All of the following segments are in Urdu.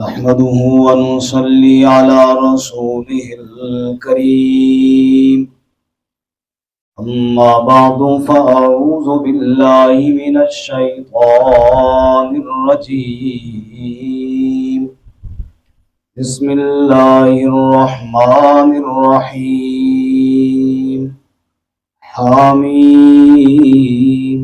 نحمده ونصلي على رسوله الكريم أما بعد فأعوذ بالله من الشيطان الرجيم بسم الله الرحمن الرحيم حميم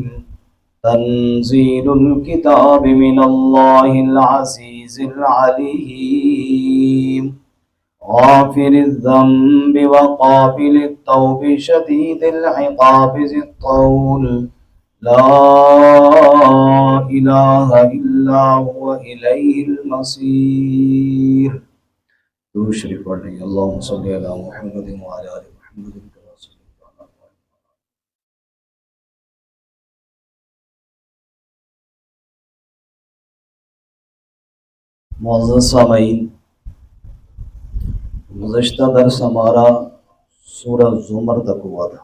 تنزيل الكتاب من الله العزيز العليم غافر الذنب وقابل التوب شديد العقاب ذي الطول لا إله إلا هو إليه المصير. درود شریف پڑھ رہی ہیں. اللهم صل على محمد وعلى آل محمد كما صليت على معزز سامعین، گزشتہ درس ہمارا سورہ زمر تک ہوا تھا.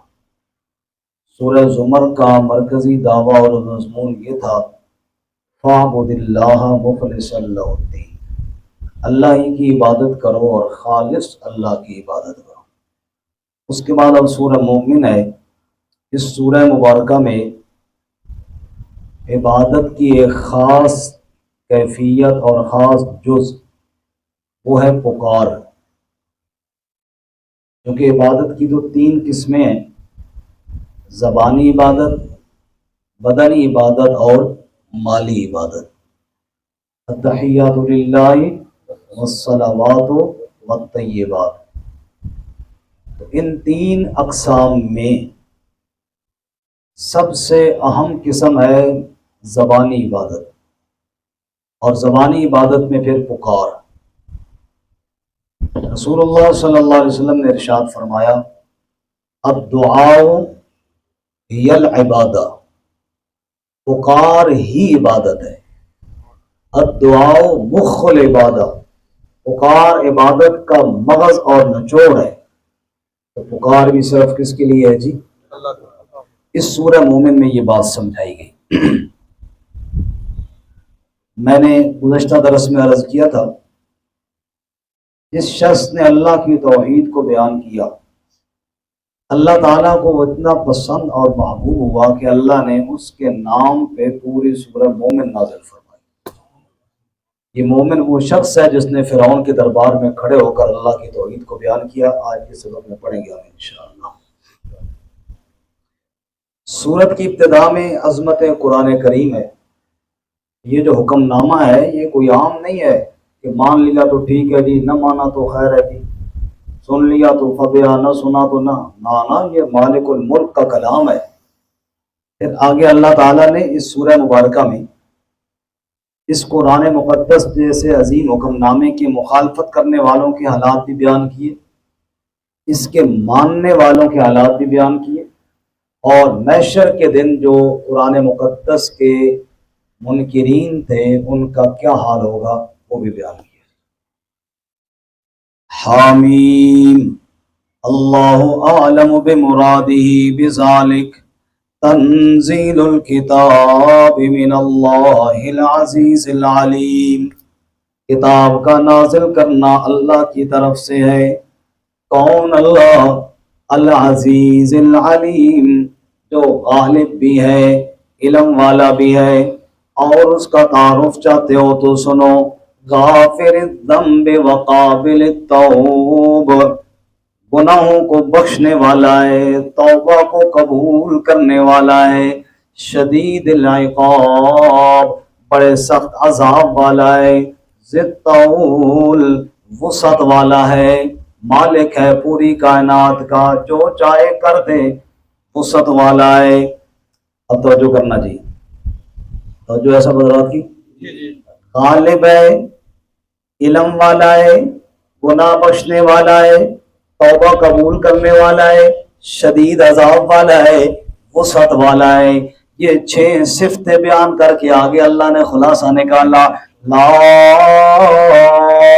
سورہ زمر کا مرکزی دعویٰ اور مضمون یہ تھا فاعبد اللہ مخلصا لہ الدین، اللہ ہی کی عبادت کرو اور خالص اللہ کی عبادت کرو. اس کے بعد اب سورہ مومن ہے. اس سورہ مبارکہ میں عبادت کی ایک خاص کیفیت اور خاص جز وہ ہے پکار. کیونکہ عبادت کی تو 3 قسمیں ہیں: زبانی عبادت، بدنی عبادت اور مالی عبادت. التحیات للہ والصلوات والطیبات. تو ان 3 اقسام میں سب سے اہم قسم ہے زبانی عبادت، اور زبانی عبادت میں پھر پکار. رسول اللہ صلی اللہ علیہ وسلم نے ارشاد فرمایا الدعاء ہی العبادہ، پکار ہی عبادت ہے. الدعاء مخ العبادہ، پکار عبادت کا مغز اور نچوڑ ہے. تو پکار بھی صرف کس کے لیے ہے جی؟ اس سورہ مومن میں یہ بات سمجھائی گئی. میں نے گزشتہ درس میں عرض کیا تھا جس شخص نے اللہ کی توحید کو بیان کیا، اللہ تعالیٰ کو وہ اتنا پسند اور محبوب ہوا کہ اللہ نے اس کے نام پہ پوری سورہ مومن نازل فرمائی. یہ مومن وہ شخص ہے جس نے فرعون کے دربار میں کھڑے ہو کر اللہ کی توحید کو بیان کیا. آج کے سبق میں پڑھیں گے ہم انشاءاللہ. سورت کی ابتدا میں عظمت قرآن کریم ہے. یہ جو حکم نامہ ہے یہ کوئی عام نہیں ہے کہ مان لیا تو ٹھیک ہے جی، نہ مانا تو خیر ہے جی، سن لیا تو فبیا، نہ سنا تو نہ. یہ مالک الملک کا کلام ہے. پھر آگے اللہ تعالیٰ نے اس سورہ مبارکہ میں اس قرآن مقدس جیسے عظیم حکم نامے کی مخالفت کرنے والوں کے حالات بھی بیان کیے، اس کے ماننے والوں کے حالات بھی بیان کیے، اور محشر کے دن جو قرآن مقدس کے منکرین تھے ان کا کیا حال ہوگا وہ بھی بیان کیا. حامیم اللہ اعلم بمرادہ بذالک تنزیل الکتاب من اللہ العزیز العلیم. کتاب کا نازل کرنا اللہ کی طرف سے ہے. کون اللہ؟ العزیز العلیم، جو غالب بھی ہے، علم والا بھی ہے. اور اس کا تعارف چاہتے ہو تو سنو. غافر الذنب وقابل التوب، گناہوں کو بخشنے والا ہے، توبہ کو قبول کرنے والا ہے. شدید العقاب، بڑے سخت عذاب والا ہے. ذی الطول، وسعت والا ہے. مالک ہے پوری کائنات کا، جو چاہے کر دے. وسعت والا ہے. اب توجہ کرنا جی، توجہ ایسا بدلات کی. غالب ہے، علم والا ہے، گناہ بخشنے والا ہے، توبہ قبول کرنے والا ہے، شدید عذاب والا ہے، وسعت والا ہے. یہ 6 صفتیں بیان کر کے آگے اللہ نے خلاصہ نکالا. لا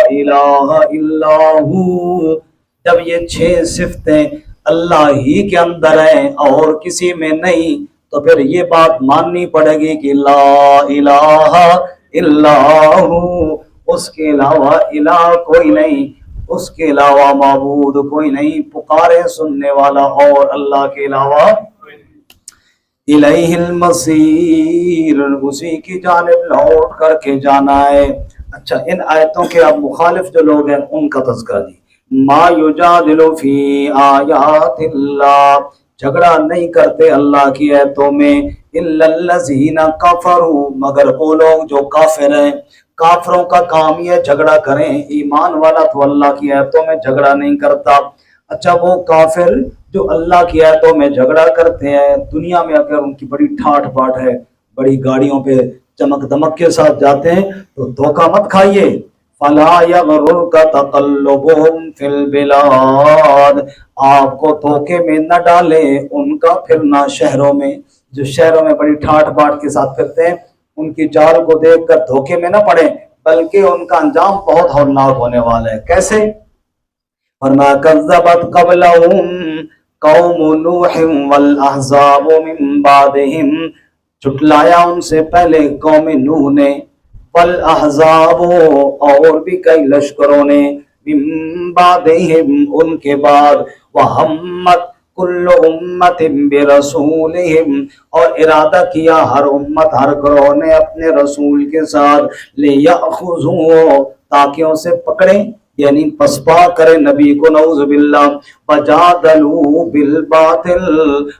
الہ الا ہو. جب یہ 6 صفتیں اللہ ہی کے اندر ہیں اور کسی میں نہیں تو پھر یہ بات ماننی پڑے گی کہ لا الہ الا ہو، اس کے علاوہ الہ کوئی نہیں، اس کے علاوہ معبود کوئی نہیں، پکارے سننے والا اور اللہ کے علاوہ الیہ المصیر، اسی کی جانب لوٹ کر کے جانا ہے۔ اچھا، ان آیتوں کے اب مخالف جو لوگ ہیں ان کا تذکرہ دی۔ ما یجادل فی آیات اللہ، جھگڑا نہیں کرتے اللہ کی آیتوں میں، الا الذین کفروا، مگر وہ لوگ جو کافر ہیں۔ کافروں کا کام یہ جھگڑا کریں، ایمان والا تو اللہ کی آیتوں میں جھگڑا نہیں کرتا۔ اچھا، وہ کافر جو اللہ کی آیتوں میں جھگڑا کرتے ہیں، دنیا میں اگر ان کی بڑی ٹھاٹ باٹ ہے، بڑی گاڑیوں پہ چمک دمک کے ساتھ جاتے ہیں تو دھوکہ مت کھائیے۔ فلا یغررک تقلبهم فی البلاد، آپ کو دھوکے میں نہ ڈالے ان کا پھرنا شہروں میں۔ جو شہروں میں بڑی ٹھاٹ باٹ کے ساتھ پھرتے ہیں، ان کی چال کو دیکھ کر دھوکے میں نہ پڑیں، بلکہ ان کا انجام بہت ہولناک ہونے والا ہے۔ کیسے؟ فرمایا کذبت قبلہم قوم نوح والاحزاب من بعدہم، جھٹلایا ان سے پہلے قوم نوح نے، والاحزاب اور بھی کئی لشکروں نے، من بعدہم ان کے بعد، وہمت کل امت برسولہم اور ارادہ کیا ہر امت ہر گروہ نے اپنے رسول کے ساتھ، لیأخذوا تاکہ اسے پکڑیں، یعنی پسپا کرے نبی کو، نعوذ باللہ، وجادلوا بالباطل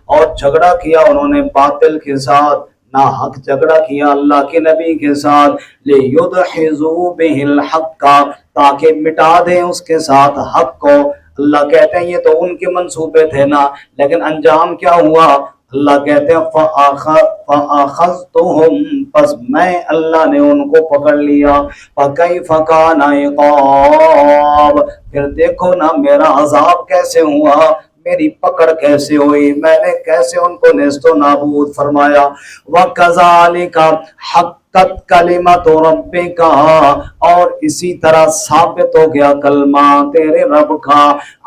اور جھگڑا کیا انہوں نے باطل کے ساتھ، ناحق جھگڑا کیا اللہ کے نبی کے ساتھ، لیدحضوا بہ الحق تاکہ مٹا دیں اس کے ساتھ حق کو۔ اللہ کہتے ہیں یہ تو ان کے منصوبے تھے نا، لیکن انجام کیا ہوا؟ اللہ کہتے ہیں فَأَخَذْتُهُمْ، پس میں اللہ نے ان کو پکڑ لیا، فَكَيْفَ كَانَ عِقَابِ، پھر دیکھو نا میرا عذاب کیسے ہوا، میری پکڑ کیسے ہوئی، میں نے کیسے ان کو نیست و نابود فرمایا۔ وَكَذَلِكَ حَقَّتْ کلمۃ ربک، اور اسی طرح ثابت ہو گیا کلمہ تیرے رب کا،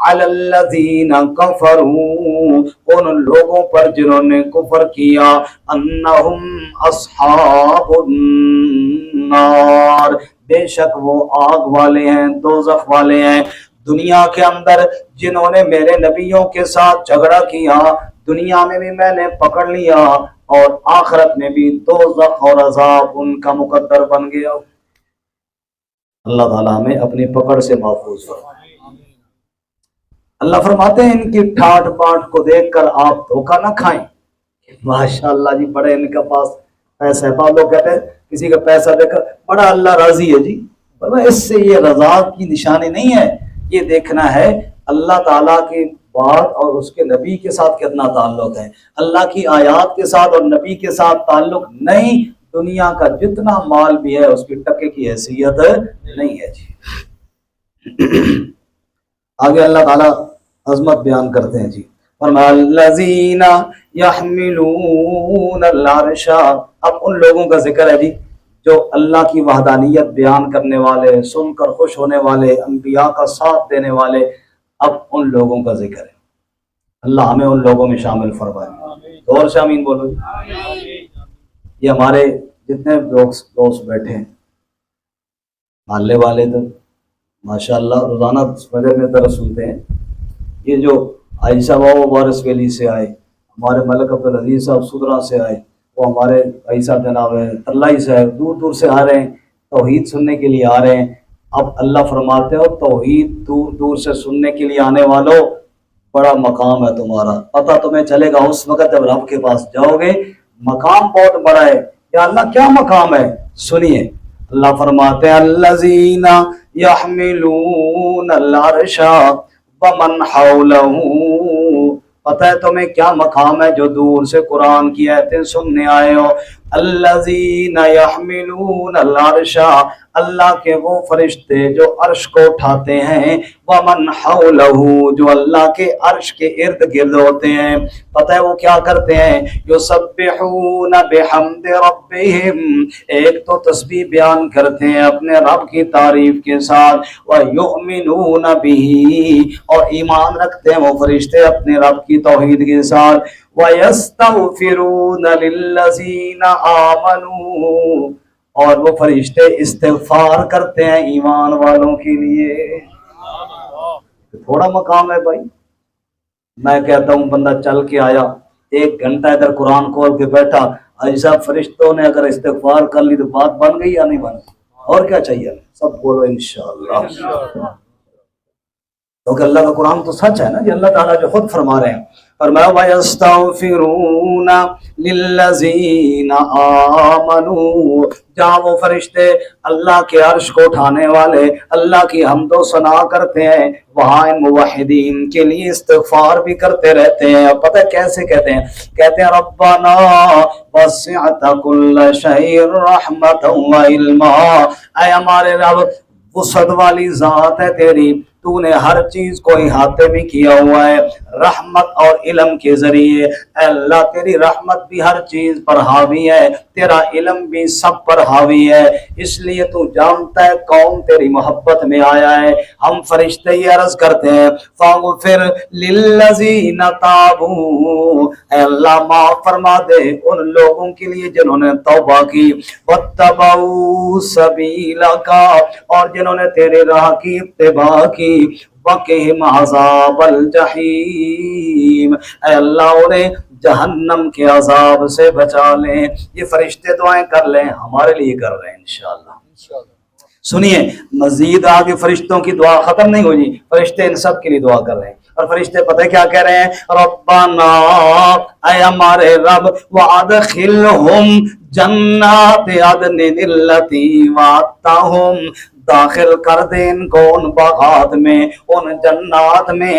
علی الذین کفروا، ان لوگوں پر جنہوں نے کفر کیا، انہم اصحاب النار، بے شک وہ آگ والے ہیں، دوزخ والے ہیں۔ دنیا کے اندر جنہوں نے میرے نبیوں کے ساتھ جھگڑا کیا، دنیا میں بھی میں نے پکڑ لیا، اور آخرت میں بھی دوزخ اور عذاب ان کا مقدر بن گیا۔ اللہ تعالیٰ ہمیں اپنی پکڑ سے محفوظ فرمائے۔ اللہ فرماتے ہیں ان کی ٹھاٹ باٹ کو دیکھ کر آپ دھوکہ نہ کھائیں۔ ماشاءاللہ جی، بڑے ان کے پاس پیسہ ہے، بعض لوگ کہتے ہیں کسی کا پیسہ دیکھ کر بڑا اللہ راضی ہے جی، اس سے یہ رضا کی نشانی نہیں ہے، یہ دیکھنا ہے اللہ تعالیٰ کی بات اور اس کے نبی کے ساتھ کتنا تعلق ہے۔ اللہ کی آیات کے ساتھ اور نبی کے ساتھ تعلق نہیں، دنیا کا جتنا مال بھی ہے اس کی ٹکے کی حیثیت نہیں ہے جی۔ آگے اللہ تعالیٰ عظمت بیان کرتے ہیں جی، فرمایا الذین یحملون العرش، اب ان لوگوں کا ذکر ہے جی جو اللہ کی وحدانیت بیان کرنے والے، سن کر خوش ہونے والے، انبیاء کا ساتھ دینے والے، اب ان لوگوں کا ذکر ہے۔ اللہ ہمیں ان لوگوں میں شامل فرمائے، اور سے آمین بولو۔ یہ ہمارے جتنے دوست بیٹھے ہیں محلے والے تو ماشاءاللہ روزانہ فجر میں درس سنتے ہیں۔ یہ جو عائشہ بابا وارث ویلی سے آئے، ہمارے ملک عبدالعزیز صاحب سدرا سے آئے، وہ ہمارے عیسیٰ جناب ہے ترلائی سے، دور دور سے آ رہے ہیں، توحید سننے کے لیے آ رہے ہیں۔ اب اللہ فرماتے ہو توحید دور دور سے سننے کے لیے آنے والوں، بڑا مقام ہے تمہارا، پتہ تمہیں چلے گا اس وقت جب رب کے پاس جاؤ گے، مقام بہت بڑا ہے۔ یا اللہ کیا مقام ہے؟ سنیے، اللہ فرماتے ہیں الذین یحملون العرش ومن حولہ، پتہ ہے تمہیں کیا مقام ہے جو دور سے قرآن کی آیتیں سننے آئے ہو؟ الذین یحملون العرش، اللہ کے وہ فرشتے جو عرش کو اٹھاتے ہیں، ومن حولہ، جو اللہ کے عرش کے ارد گرد ہوتے ہیں، پتہ ہے وہ کیا کرتے ہیں؟ یسبحون بحمد ربہم، ایک تو تسبیح بیان کرتے ہیں اپنے رب کی تعریف کے ساتھ، ویؤمنون بہ، اور ایمان رکھتے ہیں وہ فرشتے اپنے رب کی توحید کے ساتھ، ویستغفرون للذین آمنوا، اور وہ فرشتے استغفار کرتے ہیں ایمان والوں کے لیے. تھوڑا مقام ہے بھائی. میں کہتا ہوں بندہ چل کے آیا 1 گھنٹہ ادھر قرآن کھول کے بیٹھا, ایسا فرشتوں نے اگر استغفار کر لی تو بات بن گئی یا نہیں بن گئی؟ اور کیا چاہیے؟ سب بولو انشاءاللہ. کیونکہ اللہ کا قرآن تو سچ ہے نا جی. اللہ تعالیٰ جو خود فرما رہے ہیں, فرمایا وَيَسْتَغْفِرُونَ لِلَّذِينَ آمَنُوا, جہاں وہ فرشتے اللہ کے عرش کو اٹھانے والے اللہ کی حمد و ثنا کرتے ہیں, وہاں ان موحدین کے لیے استغفار بھی کرتے رہتے ہیں. اب پتہ کیسے کہتے ہیں؟ کہتے ہیں ربنا وسعت كل شيء رحمتا وعلما, اے ہمارے رب وسعت والی ذات ہے تیری, تو نے ہر چیز کو احاطے بھی کیا ہوا ہے رحمت اور علم کے ذریعے. اے اللہ تیری رحمت بھی ہر چیز پر حاوی ہے, تیرا علم بھی سب پر حاوی ہے, اس لیے تو جانتا ہے کون تیری محبت میں آیا ہے. ہم فرشتے یہ عرض کرتے ہیں فاغفر للذین تابوا, اے اللہ معاف فرما دے ان لوگوں کے لیے جنہوں نے توبہ کی, واتبعوا سبیلک, اور جنہوں نے تیرے راہ کی اتباع کی, وقہم عذاب الجحیم, اے اللہ انہیں جہنم کے عذاب سے بچا لیں. یہ فرشتے دعائیں کر لیں, ہمارے لیے کر رہے ہیں انشاءاللہ. سنیے مزید آگے فرشتوں کی دعا ختم نہیں ہوئی, فرشتے ان سب کے لیے دعا کر رہے ہیں. اور فرشتے پتہ کیا کہہ رہے ہیں؟ ربنا, اے ہمارے رب, وادخلہم جنات عدن التی وعدتہم, داخل کر دے ان کو ان باغات میں, ان جنات میں,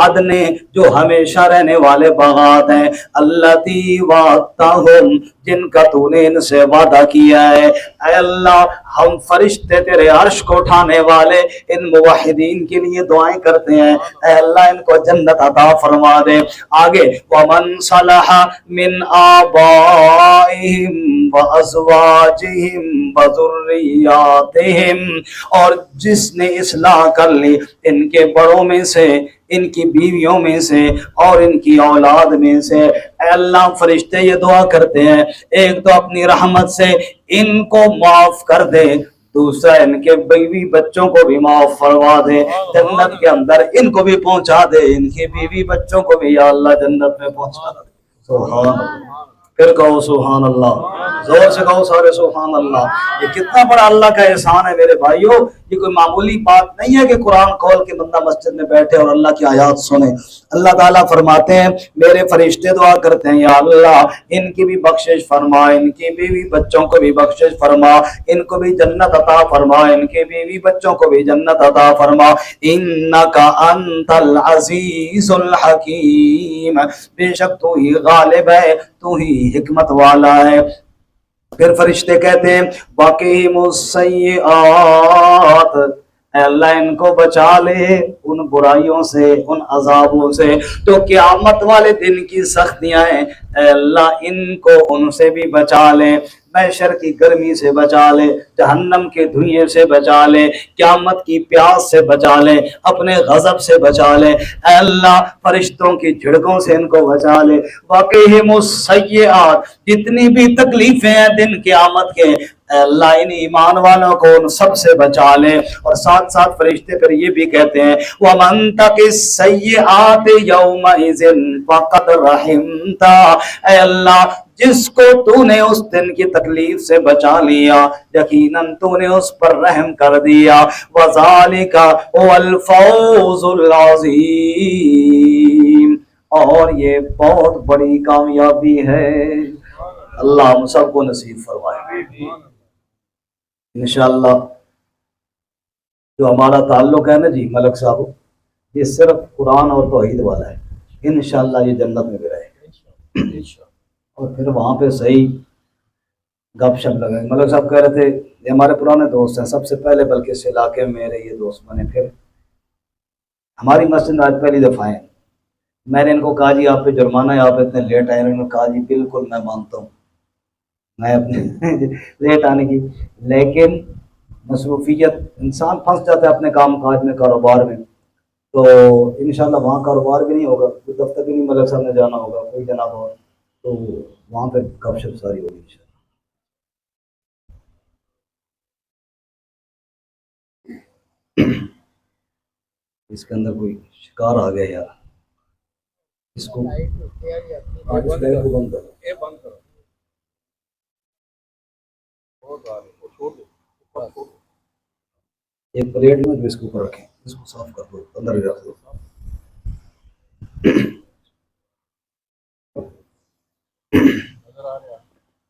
عدن جو ہمیشہ رہنے والے باغات ہیں, التی وعدتہم جن کا تو نے ان سے وعدہ کیا ہے. اے اللہ ہم فرشتے تیرے عرش کو اٹھانے والے ان موحدین کے لیے دعائیں کرتے ہیں, اے اللہ ان کو جنت عطا فرما دے. آگے ومن صلح من آبائہم وازواجہم وذریاتہم, اور جس نے اصلاح کر لی ان کے بڑوں میں سے, ان کی بیویوں میں سے, اور ان کی اولاد میں سے. اے اللہ فرشتے یہ دعا کرتے ہیں, ایک تو اپنی رحمت سے ان کو معاف کر دے, دوسرا ان کے بیوی بچوں کو بھی معاف فرما دے, جنت کے اندر ان کو بھی پہنچا دے, ان کے بیوی بچوں کو بھی یا اللہ جنت میں پہنچا دے. سبحان اللہ. پھر کہو سبحان اللہ, زور سے کہو سارے سبحان اللہ. یہ کتنا بڑا اللہ کا احسان ہے میرے بھائیوں. یہ کوئی معمولی بات نہیں ہے کہ قرآن کھول کے بندہ مسجد میں بیٹھے اور اللہ کی آیات سنے. اللہ تعالیٰ فرماتے ہیں میرے فرشتے دعا کرتے ہیں, یا اللہ ان کی بھی بخشش فرما, ان کی بیوی بچوں کو بھی بخشش فرما, ان کو بھی جنت عطا فرما, ان کے بیوی بچوں کو بھی جنت عطا فرما. انک انت العزیز الحکیم, بے شک تو ہی غالب ہے, تو ہی حکمت والا ہے. پھر فرشتے کہتے ہیں وقہم السیئات, اے اللہ ان کو بچا لے ان برائیوں سے, ان عذابوں سے تو قیامت والے دن کی سختیاں ہیں, اے اللہ ان کو ان سے بھی بچا لے, محشر کی گرمی سے بچا لے, جہنم کے دھوئیں سے بچا لے, قیامت کی پیاس سے بچا لے, اپنے غضب سے بچا لے. اے اللہ فرشتوں کی جھڑکوں سے ان کو بچا لے. وقہم السیئات, جتنی بھی تکلیفیں ہیں دن قیامت کے, اے اللہ ان ایمان والوں کو ان سب سے بچا لے. اور ساتھ ساتھ فرشتے پھر یہ بھی کہتے ہیں وَمَن تَقِ السَّيِّئَاتِ يَوْمَئِذٍ فَقَدْ رَحِمْتَا, اے اللہ جس کو تو نے اس دن کی تکلیف سے بچا لیا یقیناً تو نے اس پر رحم کر دیا. وَذَلِكَ هُوَ الْفَوْزُ الْعَظِيمُ, اور یہ بہت بڑی کامیابی ہے. اللہ ہم سب کو نصیب فرمائے. انشاءاللہ جو ہمارا تعلق ہے نا جی ملک صاحب, یہ صرف قرآن اور توحید والا ہے. انشاءاللہ یہ جنت میں بھی رہے گا, اور پھر وہاں پہ صحیح گپ شپ لگائیں. ملک صاحب کہہ رہے تھے یہ ہمارے پرانے دوست ہیں, سب سے پہلے بلکہ اس علاقے میں میرے یہ دوست بنے. پھر ہماری مسجد میں آج پہلی دفعہ ہیں. میں نے ان کو کہا جی آپ پہ جرمانہ ہے, آپ اتنے لیٹ آئے. انہوں نے کہا جی بالکل میں مانتا ہوں میں اپنے لیٹ آنے کی, لیکن مصروفیت انسان پھنس جاتا ہے اپنے کام کاج میں, کاروبار میں, تو انشاءاللہ وہاں کاروبار بھی نہیں ہوگا, کوئی دفتر بھی نہیں ملک صاحب نے جانا ہوگا, کوئی جناب اور, تو وہاں پہ گپ شپ ساری ہوگی انشاءاللہ. اس کے اندر کوئی شکار آ گیا یار، اس کو لائٹ کو بند کرو، یہ بند کرو، ایک پلیٹ میں جو اس کو اوپر رکھیں، اس کو صاف کر دو، اندر ہی رکھ دو۔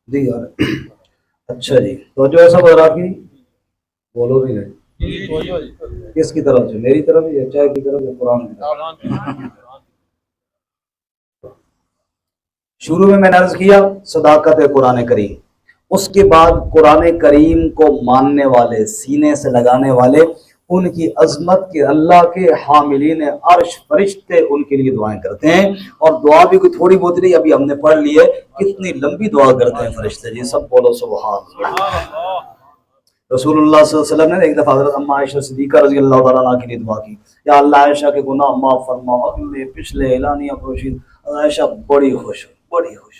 جی یار اچھا جی، تو جو ایسا حضرات کی بولو بھی نہیں، کس کی طرف سے؟ میری طرف یا چائے کی طرف یا قرآن کی طرف؟ شروع میں نے عرض کیا صداقت قرآن کریم، اس کے بعد قرآن کریم کو ماننے والے، سینے سے لگانے والے، ان کی عظمت کے اللہ کے حاملین عرش فرشتے ان کے لیے دعائیں کرتے ہیں، اور دعا بھی کوئی تھوڑی بہت نہیں، ابھی ہم نے پڑھ لی ہے، کتنی لمبی دعا کرتے ہیں فرشتے جی، سب بولو سبحان اللہ۔ رسول اللہ صلی اللہ علیہ وسلم نے ایک دفعہ حضرت اما عائشہ صدیقہ رضی اللہ تعالیٰ عنہ کے لیے دعا کی، یا اللہ عائشہ کے گناہ معاف فرما، اگلے پچھلے اعلانیہ پروشید۔ عائشہ بڑی خوش ہوئی، بڑی خوش۔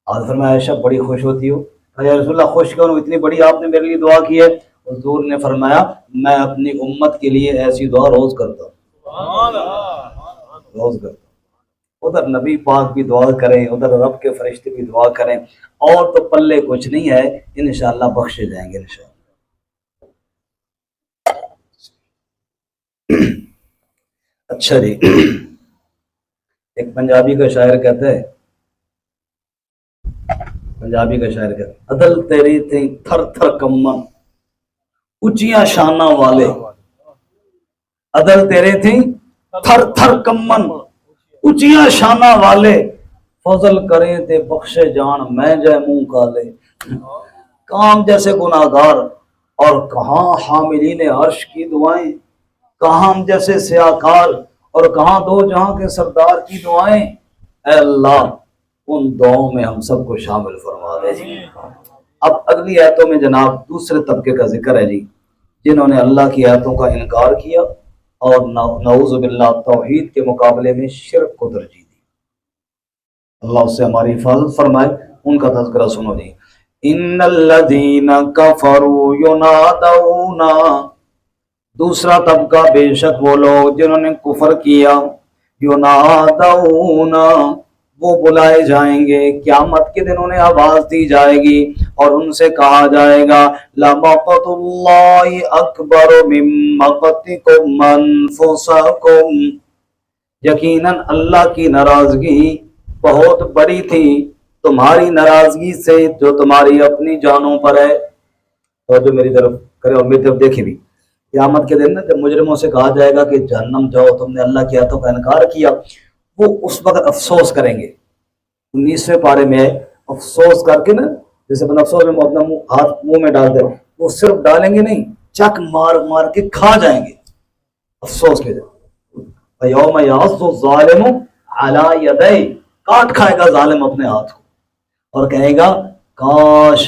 آج فرمایا عائشہ بڑی خوش ہوتی ہو؟ یا رسول اللہ خوش کیوں، اتنی بڑی آپ نے میرے لیے دعا کی ہے؟ حضور نے فرمایا میں اپنی امت کے لیے ایسی دعا روز کرتا ہوں، روز کرتا ہوں۔ ادھر نبی پاک بھی دعا کریں، ادھر رب کے فرشتے بھی دعا کریں، اور تو پلے کچھ نہیں ہے، انشاءاللہ بخشے جائیں گے انشاءاللہ۔ اچھا جی، ایک پنجابی کا شاعر کہتا ہے، پنجابی کا شاعر کہتا ہے، عدل تیری تھی تھر تھر کمن اونچیاں شانہ والے، عدل تیرے تھی تھر تھر کمن اونچیاں شانہ والے، فضل کریں تے بخشے جان میں جے منہ کالے۔ کام جیسے گناہگار اور کہاں حاملین عرش کی دعائیں، کہاں ہم جیسے سیاکار اور کہاں دو جہاں کے سردار کی دعائیں، اے اللہ ان دعاؤں میں ہم سب کو شامل فرما دے جی۔ اب اگلی آیتوں میں جناب دوسرے طبقے کا ذکر ہے جی، جنہوں نے اللہ کی آیتوں کا انکار کیا اور نعوذ باللہ توحید کے مقابلے میں شرک کو ترجیح دی۔ اللہ اس سے ہماری حفاظت فرمائے۔ ان کا تذکرہ سنو جی، ان الذین کفروا ینادون، دوسرا طبقہ بے شک وہ لوگ جنہوں نے کفر کیا، ینادون وہ بلائے جائیں گے، قیامت کے دن انہیں آواز دی جائے گی اور ان سے کہا جائے گا لَمَقْتُ اللَّهِ أَكْبَرُ مِن مَقْتِكُمْ أَنفُسَكُمْ، یقیناً اللہ کی ناراضگی بہت بڑی تھی تمہاری ناراضگی سے جو تمہاری اپنی جانوں پر ہے۔ اور جو میری طرف کرے اور میری طرف دیکھے بھی، قیامت کے دن جب مجرموں سے کہا جائے گا کہ جہنم جاؤ، تم نے اللہ کی آیتوں کا انکار کیا، وہ اس وقت افسوس کریں گے۔ 19ویں پارے میں افسوس کر کے نا، جیسے بنا افسوس میں اپنا ہاتھ منہ میں ڈال دیں، وہ صرف ڈالیں گے نہیں، چک مار مار کے کھا جائیں گے افسوس کے دن۔ یوم یعض الظالم علی یدیہ، کاٹ کھائے گا ظالم اپنے ہاتھ کو اور کہے گا کاش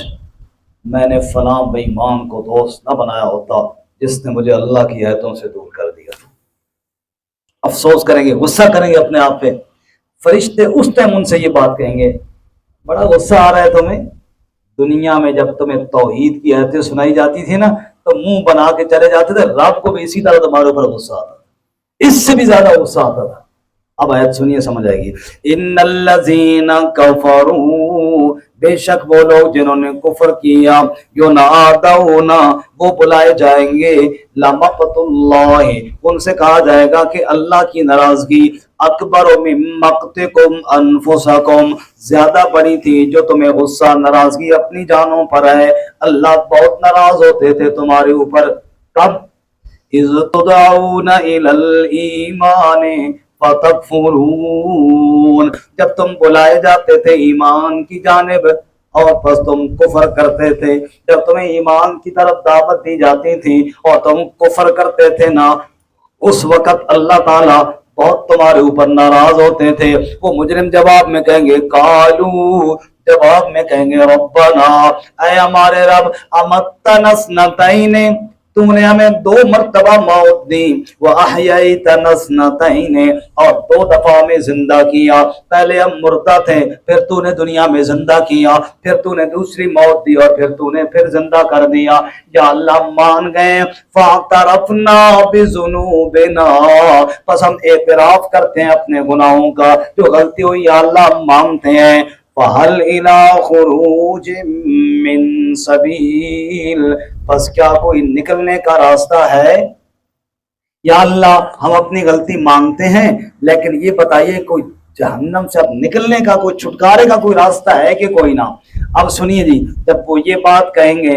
میں نے فلاں بے ایمان کو دوست نہ بنایا ہوتا جس نے مجھے اللہ کی آیتوں سے دور کر دیا۔ افسوس کریں گے، غصہ کریں گے اپنے آپ پہ۔ فرشتے اس ٹائم ان سے یہ بات کہیں گے، بڑا غصہ آ رہا ہے تمہیں؟ دنیا میں جب تمہیں توحید کی آیتیں سنائی جاتی تھی نا تو منہ بنا کے چلے جاتے تھے، رب کو بھی اسی طرح تمہارے اوپر غصہ آتا تھا، اس سے بھی زیادہ غصہ آتا تھا۔ اب آیت سنیے سمجھ آئے گی، ان الذین کفروا، بے شک وہ لوگ جنہوں نے کفر کیا، ینادون وہ بلائے جائیں گے، لمقت اللہ ان سے کہا جائے گا کہ اللہ کی ناراضگی اکبر من مقتکم انفسکم زیادہ بڑی تھی جو تمہیں غصہ ناراضگی اپنی جانوں پر ہے۔ اللہ بہت ناراض ہوتے تھے تمہارے اوپر، کب؟ اذ تدعون الی الایمان فتکفرون، جب تم بلائے جاتے تھے ایمان کی جانب اور پس تم کفر کرتے تھے، جب تمہیں ایمان کی طرف دعوت دی جاتی تھی اور تم کفر کرتے تھے نا، اس وقت اللہ تعالیٰ بہت تمہارے اوپر ناراض ہوتے تھے۔ وہ مجرم جواب میں کہیں گے قالو، جواب میں کہیں گے ربنا، اے ہمارے رب، امتنا اثنتین، تو نے ہمیں 2 مرتبہ موت دی، وَأَحْيَيْتَنَا اثْنَتَيْنِ، اور 2 دفعہ میں زندہ کیا، پہلے ہم مردہ تھے، پھر تو نے دنیا میں زندہ کیا، پھر تو نے دوسری موت دی، اور پھر تو نے پھر زندہ کر دیا۔ یا اللہ مان گئے، فَاعْتَرَفْنَا بِذُنُوبِنَا، پس ہم اعتراف کرتے ہیں اپنے گناہوں کا، جو غلطی ہوئی یا اللہ ہم مانتے ہیں۔ فَهَلْ إِلَىٰ خُرُوجٍ مِّن سَبِيلٍ، بس کیا کوئی نکلنے کا راستہ ہے؟ یا اللہ ہم اپنی غلطی مانگتے ہیں، لیکن یہ بتائیے کوئی جہنم سے اب نکلنے کا، کوئی چھٹکارے کا کوئی راستہ ہے کہ کوئی نہ؟ اب سنیے جی، جب وہ یہ بات کہیں گے،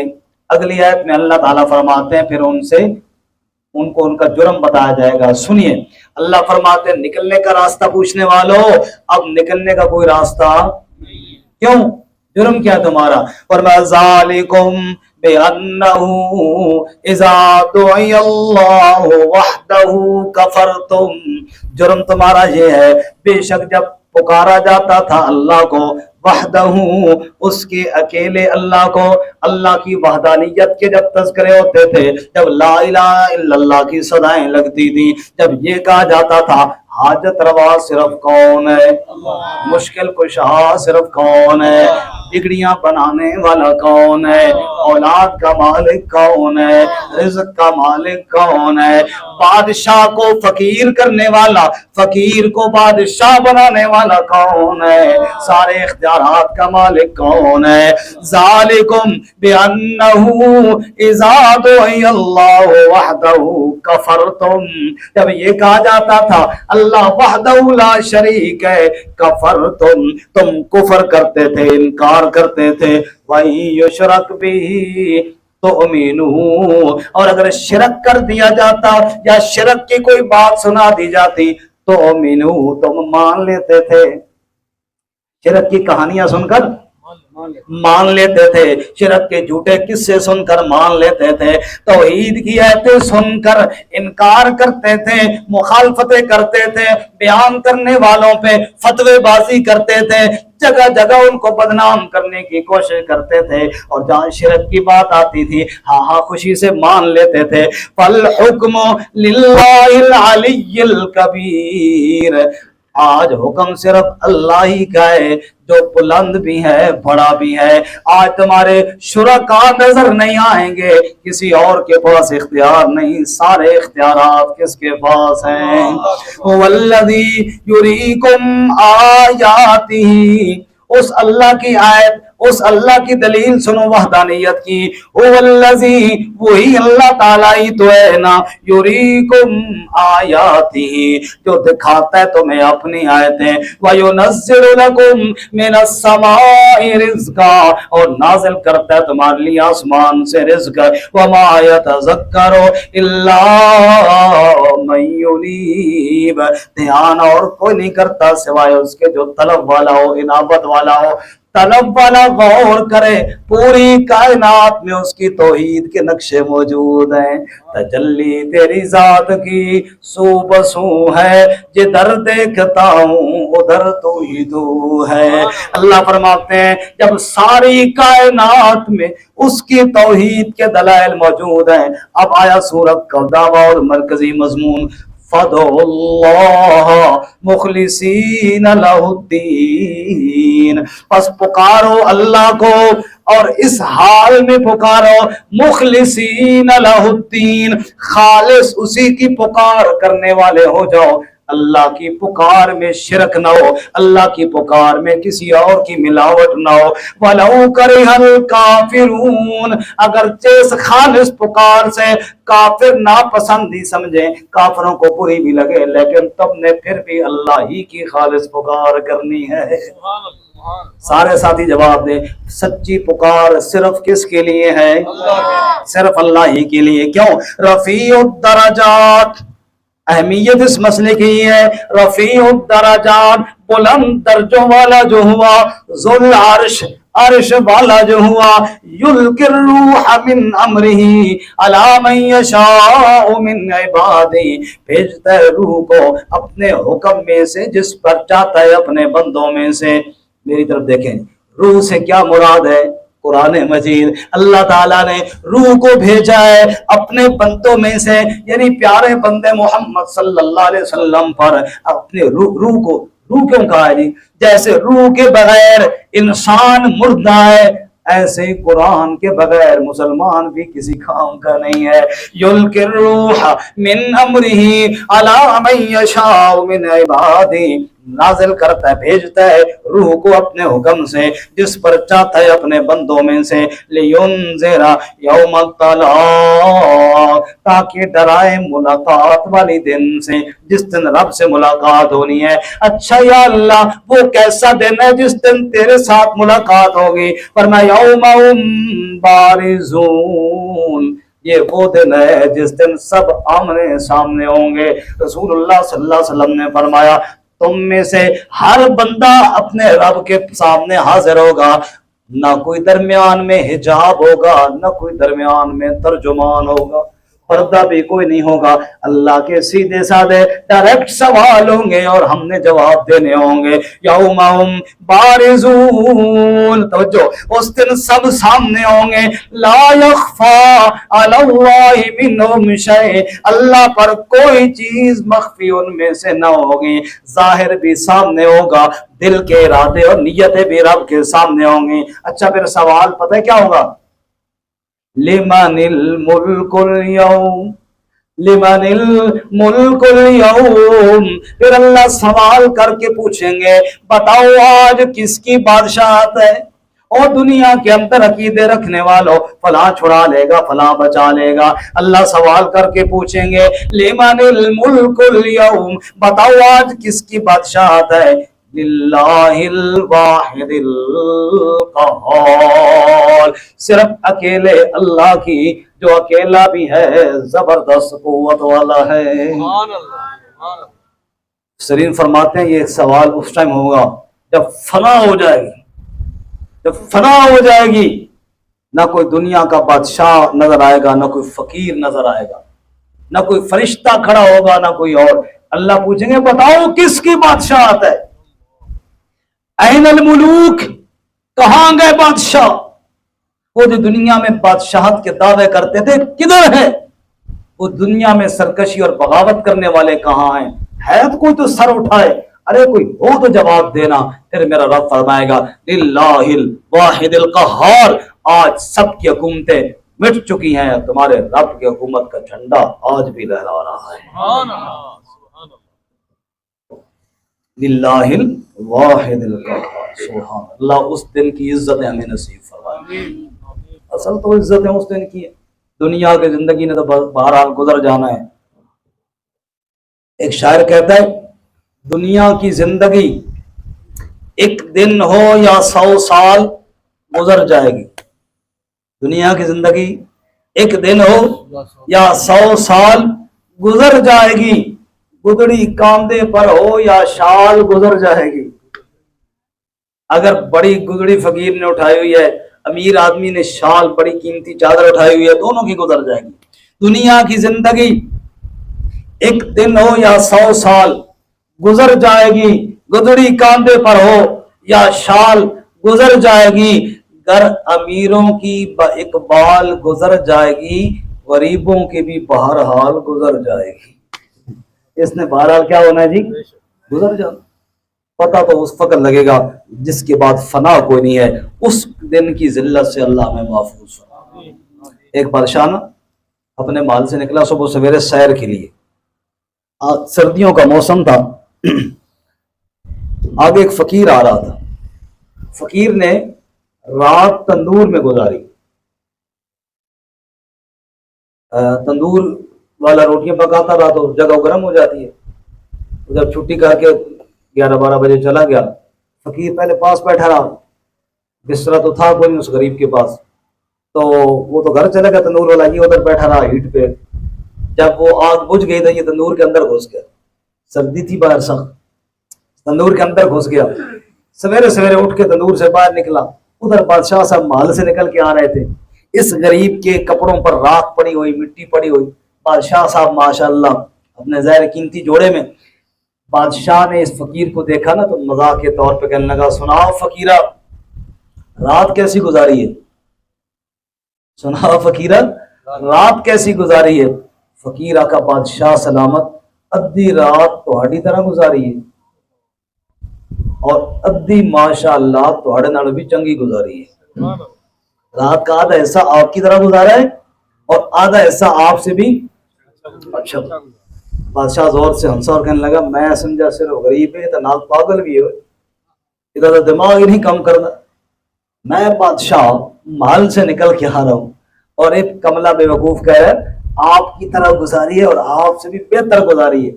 اگلی آیت میں اللہ تعالیٰ فرماتے ہیں پھر ان کو ان کا جرم بتایا جائے گا۔ سنیے، اللہ فرماتے ہیں نکلنے کا راستہ پوچھنے والوں، اب نکلنے کا کوئی راستہ کیوں؟ جرم کیا تمہارا؟ فرمایا ذالکم بِأَنَّهُ إِذَا دُعِيَ اللَّهُ وَحْدَهُ كَفَرْتُمْ، جرم تمہارا یہ ہے بے شک جب پکارا جاتا تھا اللہ کو، وحدہ، اس کے اکیلے اللہ کو، اللہ کی وحدانیت کے جب تذکرے ہوتے تھے، جب لا الہ الا اللہ کی صدائیں لگتی تھی، جب یہ کہا جاتا تھا حاجت روا صرف کون ہے، مشکل کشا صرف کون ہے، بگڑیاں بنانے والا کون ہے، اولاد کا مالک کون ہے، رزق کا مالک کون ہے، بادشاہ کو فقیر کرنے والا، فقیر کو بادشاہ بنانے والا کون ہے، سارے اختیارات کا مالک کون ہے۔ ذالکم بِأَنَّهُ إِذَا دُعِيَ اللَّهُ وَحْدَهُ كَفَرْتُمْ، جب یہ کہا جاتا تھا اللہ وحدہ لا شریک ہے، کفرتم، تم کفر کرتے تھے، انکار کرتے تھے، وَإِن يُشْرَكْ بِهِ تُؤْمِنُوا، اور اگر شرک کر دیا جاتا یا شرک کی کوئی بات سنا دی جاتی تو تؤمنوا، تم مان لیتے تھے، شرک کی کہانیاں سن کر مان لیتے تھے، شرک کے جھوٹے قصے سن کر مان لیتے تھے، توحید کی آیتیں سن کر انکار کرتے تھے، مخالفتیں کرتے تھے، بیان کرنے والوں پہ فتوی بازی کرتے تھے، جگہ جگہ ان کو بدنام کرنے کی کوشش کرتے تھے، اور جہاں شرک کی بات آتی تھی ہاں خوشی سے مان لیتے تھے۔ فالحکم للہ العلی الکبیر، آج حکم صرف اللہ ہی کا ہے جو بلند بھی ہے بڑا بھی ہے۔ آج تمہارے شرکاء نظر نہیں آئیں گے، کسی اور کے پاس اختیار نہیں، سارے اختیارات کس کے پاس ہیں؟ والذی یریکم آیاتہ، اس اللہ کی آیت، اس اللہ کی دلیل سنو وحدانیت کی، والذی، وہی اللہ تعالیٰ ہی تو ہے نا، یریکم آیاتہ، جو دکھاتا ہے تمہیں اپنی آیتیں، وینزل لکم من السماء رزقا، اور نازل کرتا ہے تمہارے لیے آسمان سے رزق، وما یتذکر الا من ینیب، دھیان اور کوئی نہیں کرتا سوائے اس کے جو طلب والا ہو، انابت والا ہو، طلب والا غور کرے۔ پوری کائنات میں اس کی توحید کے نقشے موجود ہیں، تجلی تیری ذات کی سو بسو ہے، جدھر دیکھتا ہوں ادھر تو ہی تو ہے۔ اللہ فرماتے ہیں جب ساری کائنات میں اس کی توحید کے دلائل موجود ہیں، اب آیا سورت کا دعویٰ اور مرکزی مضمون، فَادْعُوا اللَّهَ مُخْلِصِينَ لَهُ الدِّينَ، پس پکارو اللہ کو، اور اس حال میں پکارو مخلصین لہ الدین، خالص اسی کی پکار کرنے والے ہو جاؤ، اللہ کی پکار میں شرک نہ ہو، اللہ کی پکار میں کسی اور کی ملاوٹ نہ ہو۔ وَلَوْ كَرِهَ الْكَافِرُونَ، اگرچہ اس خالص پکار سے کافر ناپسندی سمجھیں، کافروں کو بری بھی لگے، لیکن تم نے پھر بھی اللہ ہی کی خالص پکار کرنی ہے۔ سارے ساتھی جواب دیں، سچی پکار صرف کس کے لیے ہے؟ صرف اللہ ہی کے لیے۔ کیوں؟ رفیع الدرجات، اہمیت اس مسئلے کی ہے، رفیع الدرجات، بلند درجوں والا جو ہوا، ذو العرش، عرش والا جو ہوا، یلقی الروح من امرہ علی من یشاء من عبادہ، بھیجتا ہے روح کو اپنے حکم میں سے جس پر چاہتا ہے اپنے بندوں میں سے۔ میری طرف دیکھیں، روح سے کیا مراد ہے؟ قرآن مجید اللہ تعالیٰ نے روح کو بھیجا ہے اپنے بندوں میں سے، یعنی پیارے بندے محمد صلی اللہ علیہ وسلم پر اپنے روح کو، روح کیوں کہا ہے جی؟ جیسے روح کے بغیر انسان مردہ ہے، ایسے قرآن کے بغیر مسلمان بھی کسی کام کا نہیں ہے۔ یلقی الروح من امرہ علی من یشاء من عبادہ، نازل کرتا ہے، بھیجتا ہے روح کو اپنے حکم سے جس پر چاہتا ہے اپنے بندوں میں سے، لینذر یوم الطلاق، تاکہ ڈرائے ملاقات والے دن سے، جس دن رب سے ملاقات ہونی ہے۔ اچھا یا اللہ وہ کیسا دن ہے جس دن تیرے ساتھ ملاقات ہوگی؟ فرمایا یوم بارزون، یہ وہ دن ہے جس دن سب آمنے سامنے ہوں گے۔ رسول اللہ صلی اللہ علیہ وسلم نے فرمایا تم میں سے ہر بندہ اپنے رب کے سامنے حاضر ہوگا، نہ کوئی درمیان میں حجاب ہوگا، نہ کوئی درمیان میں ترجمان ہوگا، پردہ بھی کوئی نہیں ہوگا۔ اللہ کے سیدھے سادے ڈائریکٹ سوال ہوں گے اور ہم نے جواب دینے ہوں گے۔ یوم ہم بارزون، توجہ، اس دن سب سامنے ہوں گے۔ لا یخفا علی اللہ منہم شیء، اللہ پر کوئی چیز مخفی ان میں سے نہ ہوگی، ظاہر بھی سامنے ہوگا، دل کے ارادے اور نیتیں بھی رب کے سامنے ہوں گی۔ اچھا پھر سوال پتہ ہے کیا ہوگا؟ لمن الملک اليوم، لمن الملک اليوم، پھر اللہ سوال کر کے پوچھیں گے بتاؤ آج کس کی بادشاہت ہے؟ اور دنیا کے اندر عقیدے رکھنے والوں، فلاں چھڑا لے گا، فلاں بچا لے گا۔ اللہ سوال کر کے پوچھیں گے لمن الملک اليوم، بتاؤ آج کس کی بادشاہت ہے؟ للہ الواحد القہار، صرف اکیلے اللہ کی، جو اکیلا بھی ہے، زبردست قوت والا ہے۔ سرین فرماتے ہیں یہ سوال اس ٹائم ہوگا جب فنا ہو جائے گی، جب فنا ہو جائے گی، نہ کوئی دنیا کا بادشاہ نظر آئے گا، نہ کوئی فقیر نظر آئے گا، نہ کوئی فرشتہ کھڑا ہوگا، نہ کوئی اور۔ اللہ پوچھیں گے بتاؤ کس کی بادشاہت ہے؟ این الملوک، کہاں گئے بادشاہ؟ وہ جو دنیا میں بادشاہت کے دعوے کرتے تھے کدھر ہے؟ وہ دنیا میں سرکشی اور بغاوت کرنے والے کہاں ہیں؟ ہے تو کوئی تو سر اٹھائے، ارے کوئی ہو تو جواب دینا۔ پھر میرا رب فرمائے گا للہ الواحد القہار، آج سب کی حکومتیں مٹ چکی ہیں، تمہارے رب کی حکومت کا جھنڈا آج بھی لہرا رہا ہے۔ للہ الواحد القہار، سبحان اللہ۔ اس دن کی عزتیں ہمیں نصیب فرمائے۔ اصل تو عزتیں اس دن کی ہے، دنیا کی زندگی نے تو بہرحال گزر جانا ہے۔ ایک شاعر کہتا ہے دنیا کی زندگی ایک دن ہو یا 100 سال گزر جائے گی، دنیا کی زندگی ایک دن ہو یا 100 سال گزر جائے گی، گدڑی کاندھے پر ہو یا شال گزر جائے گی۔ اگر بڑی گدڑی فقیر نے اٹھائی ہوئی ہے، امیر آدمی نے شال بڑی قیمتی چادر اٹھائی ہوئی ہے، دونوں کی گزر جائے گی۔ دنیا کی زندگی ایک دن ہو یا 100 سال گزر جائے گی، گدڑی کاندھے پر ہو یا شال گزر جائے گی۔ گر امیروں کی اقبال گزر جائے گی، غریبوں کی بھی بہرحال گزر جائے گی۔ اس نے بہرحال کیا ہونا ہے جی؟ گزر جانا۔ پتہ تو اس وقت لگے گا جس کے بعد فنا کوئی نہیں ہے، اس دن کی ذلت سے اللہ ہمیں محفوظ فرمائے۔ ایک بادشاہ نا اپنے مال سے نکلا صبح سویرے سیر کے لیے، سردیوں کا موسم تھا، آگے ایک فقیر آ رہا تھا، فقیر نے رات تندور میں گزاری، تندور والا روٹیاں پکاتا رہا تو جگہ گرم ہو جاتی ہے۔ جب چھٹی کر کے 11-12 بجے چلا گیا، فقیر پہلے پاس بیٹھا رہا، بسترا تو تھا کوئی نہیں اس غریب کے پاس، تو وہ تو گھر چلا گیا، تندور والا یہ ادھر بیٹھا رہا ہیٹ پہ۔ جب وہ آگ بجھ گئی تو یہ تندور کے اندر گھس گیا، سردی تھی باہر سخت، تندور کے اندر گھس گیا۔ سویرے سویرے اٹھ کے تندور سے باہر نکلا، ادھر بادشاہ صاحب محل سے نکل کے آ رہے تھے، اس غریب کے کپڑوں پر راکھ پڑی ہوئی، مٹی پڑی ہوئی۔ بادشاہ صاحب ماشاءاللہ اپنے ظاہر قیمتی جوڑے میں، بادشاہ نے اس فقیر کو دیکھا نا تو مذاق کے طور پہ کہنے لگا سناؤ فقیرہ رات کیسی گزاری ہے؟ سنا فقیرہ رات کیسی گزاری ہے؟ فقیر آقا بادشاہ سلامت ادھی رات تہاڈی طرح گزاری ہے اور ادھی ماشاء اللہ تہاڈے نال بھی چنگی گزاری ہے. رات کا آدھا حصہ آپ کی طرح گزارا ہے اور آدھا حصہ آپ سے بھی اچھا. بادشاہ زور سے ہنسا اور کہنے لگا میں سمجھا صرف غریب ہے تو نال پاگل بھی ہو، ادھر دماغ ہی نہیں کم کرنا. میں بادشاہ محل سے نکل کے آ رہا ہوں اور ایک کملا بے وقوف کہہ رہا ہے آپ کی طرح گزاری ہے اور آپ سے بھی بہتر گزاری ہے.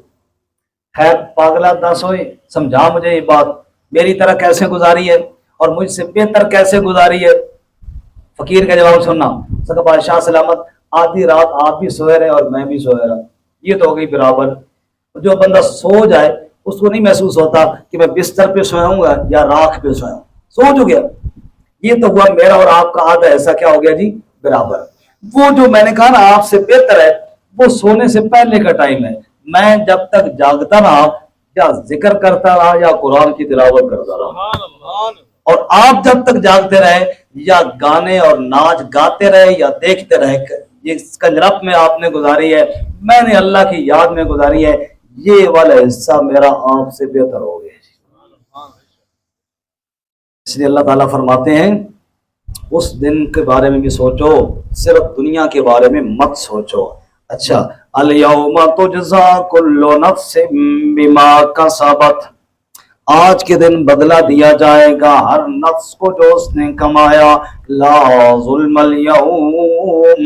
خیر پاگلا دس ہوئے سمجھا مجھے یہ بات، میری طرح کیسے گزاری ہے اور مجھ سے بہتر کیسے گزاری ہے؟ فقیر کا جواب سننا. سکا بادشاہ سلامت آدھی رات آپ بھی سوئے رہے اور میں بھی سوئے رہا، یہ تو ہو گئی برابر. جو بندہ سو جائے اس کو نہیں محسوس ہوتا کہ میں بستر پہ سویا ہوں گا یا راکھ پہ سویا ہوں، سو جو گیا. یہ تو ہوا میرا اور آپ کا آدھا ایسا کیا ہو گیا جی برابر. وہ جو میں نے کہا نا آپ سے بہتر ہے وہ سونے سے پہلے کا ٹائم ہے. میں جب تک جاگتا رہا یا ذکر کرتا رہا یا قرآن کی تلاوت کرتا رہا، اور آپ جب تک جاگتے رہے یا گانے اور ناچ گاتے رہے یا دیکھتے رہے، یہ کنجرپ میں آپ نے گزاری ہے، میں نے اللہ کی یاد میں گزاری ہے، یہ والا حصہ میرا آپ سے بہتر ہو گیا. اس لیے اللہ تعالیٰ فرماتے ہیں اس دن کے بارے میں بھی سوچو، صرف دنیا کے بارے میں مت سوچو. اچھا الیوم تجزا کل نفس بما کسبت، آج کے دن بدلہ دیا جائے گا ہر نفس کو جو اس نے کمایا. لا ظلم اليوم،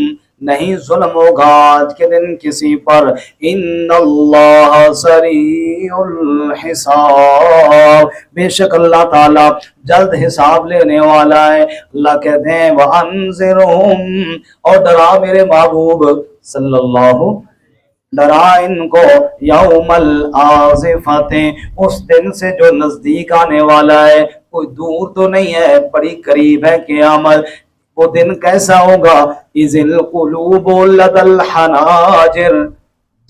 نہیں ظلم ہوگا آج کے دن کسی پر. ان اللہ سریع الحساب، بے شک اللہ تعالی جلد حساب لینے والا ہے. اللہ کہتے ہیں وَأَنذِرْهُمْ، اور ڈرا میرے محبوب صلی اللہ، ڈرا ان کو یوم الآزفۃ، اس دن سے جو نزدیک آنے والا ہے، کوئی دور تو نہیں ہے، بڑی قریب ہے قیامت. وہ دن کیسا ہوگا؟ اذ القلوب لدى الحناجر،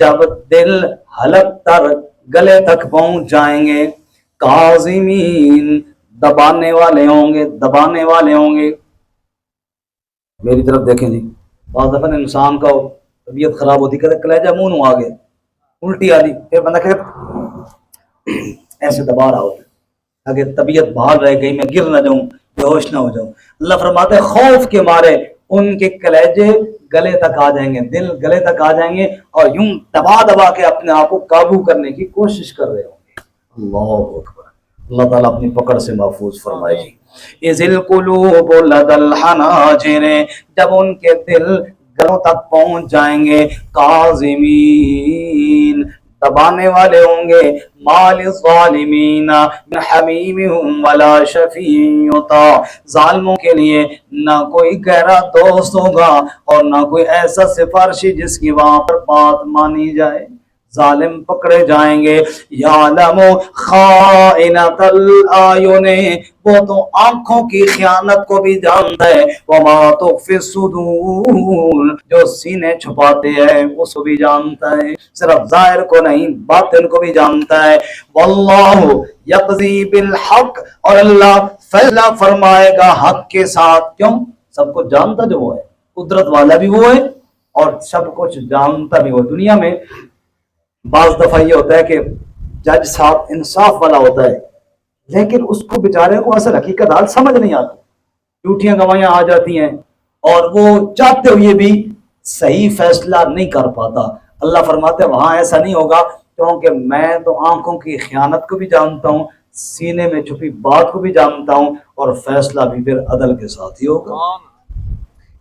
جب دل حلق تر گلے تک پہنچ جائیں گے. کاظمین، دبانے والے ہوں گے، دبانے والے ہوں گے. میری طرف دیکھیں جی، بعض دفعہ انسان کا طبیعت خراب ہوتی کہتے کلیجہ منہ آ گیا، الٹی آ دی، پھر بندہ کہ ایسے دبا رہا ہوتا اگر طبیعت بحال رہ گئی، میں گر نہ جاؤں، بے ہوش نہ ہو جاؤں. اللہ فرماتے ہیں خوف کے مارے ان کے کلیجے گلے تک آ جائیں گے، دل گلے تک آ جائیں گے اور یوں دبا دبا کے اپنے آپ کو قابو کرنے کی کوشش کر رہے ہوں گے. اللہ اکبر، اللہ تعالیٰ اپنی پکڑ سے محفوظ فرمائے گی. اذ القلوب لدى الحناجر، جب ان کے دل گلوں تک پہنچ جائیں گے. کاظمین، دبانے والے ہوں گے. مال الظالمین من حمیم ولا شفیع یطاع، ظالموں کے لیے نہ کوئی گہرا دوست ہوگا اور نہ کوئی ایسا سفارشی جس کی وہاں پر بات مانی جائے. ظالم پکڑے جائیں گے. یعلم خائنۃ الاعین، وہ تو آنکھوں کی خیانت کو بھی جانتا ہے. وما تخفی الصدور، جو سینے چھپاتے ہیں اس کو بھی جانتا ہے، صرف ظاہر کو نہیں باطن کو بھی جانتا ہے. واللہ یقضی بالحق، اور اللہ فیصلہ فرمائے گا حق کے ساتھ. کیوں؟ سب کچھ جانتا جو وہ ہے، قدرت والا بھی وہ ہے اور سب کچھ جانتا بھی وہ. دنیا میں بعض دفعہ یہ ہوتا ہے کہ جج صاحب انصاف والا ہوتا ہے لیکن اس کو بیچارے کو اصل حقیقت حال سمجھ نہیں آتی، جھوٹیاں گواہیاں آ جاتی ہیں اور وہ چاہتے ہوئے بھی صحیح فیصلہ نہیں کر پاتا. اللہ فرماتے ہیں وہاں ایسا نہیں ہوگا، کیونکہ میں تو آنکھوں کی خیانت کو بھی جانتا ہوں، سینے میں چھپی بات کو بھی جانتا ہوں، اور فیصلہ بھی پھر عدل کے ساتھ ہی ہوگا.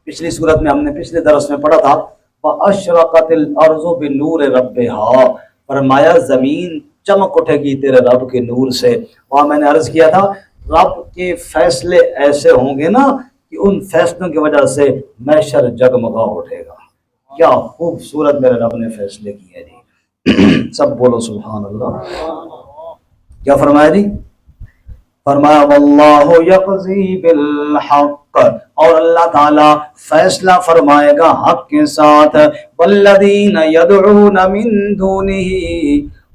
پچھلی صورت میں ہم نے پچھلے درس میں پڑھا تھا وَأَشْرَقَتِ الْأَرْضُ بِنُورِ رَبِّهَا، فرمایا زمین چمک اٹھے گی تیرے رب کے نور سے. وہاں میں نے عرض کیا تھا رب کے فیصلے ایسے ہوں گے نا کہ ان فیصلوں کی وجہ سے محشر جگمگا اٹھے گا. کیا خوبصورت میرے رب نے فیصلے کیے جی. سب بولو سبحان اللہ. کیا فرمایا جی؟ فرمایا واللہ یقضی بالحق، اور اللہ تعالی فیصلہ فرمائے گا حق کے ساتھ. والذین یدعون من دونہ،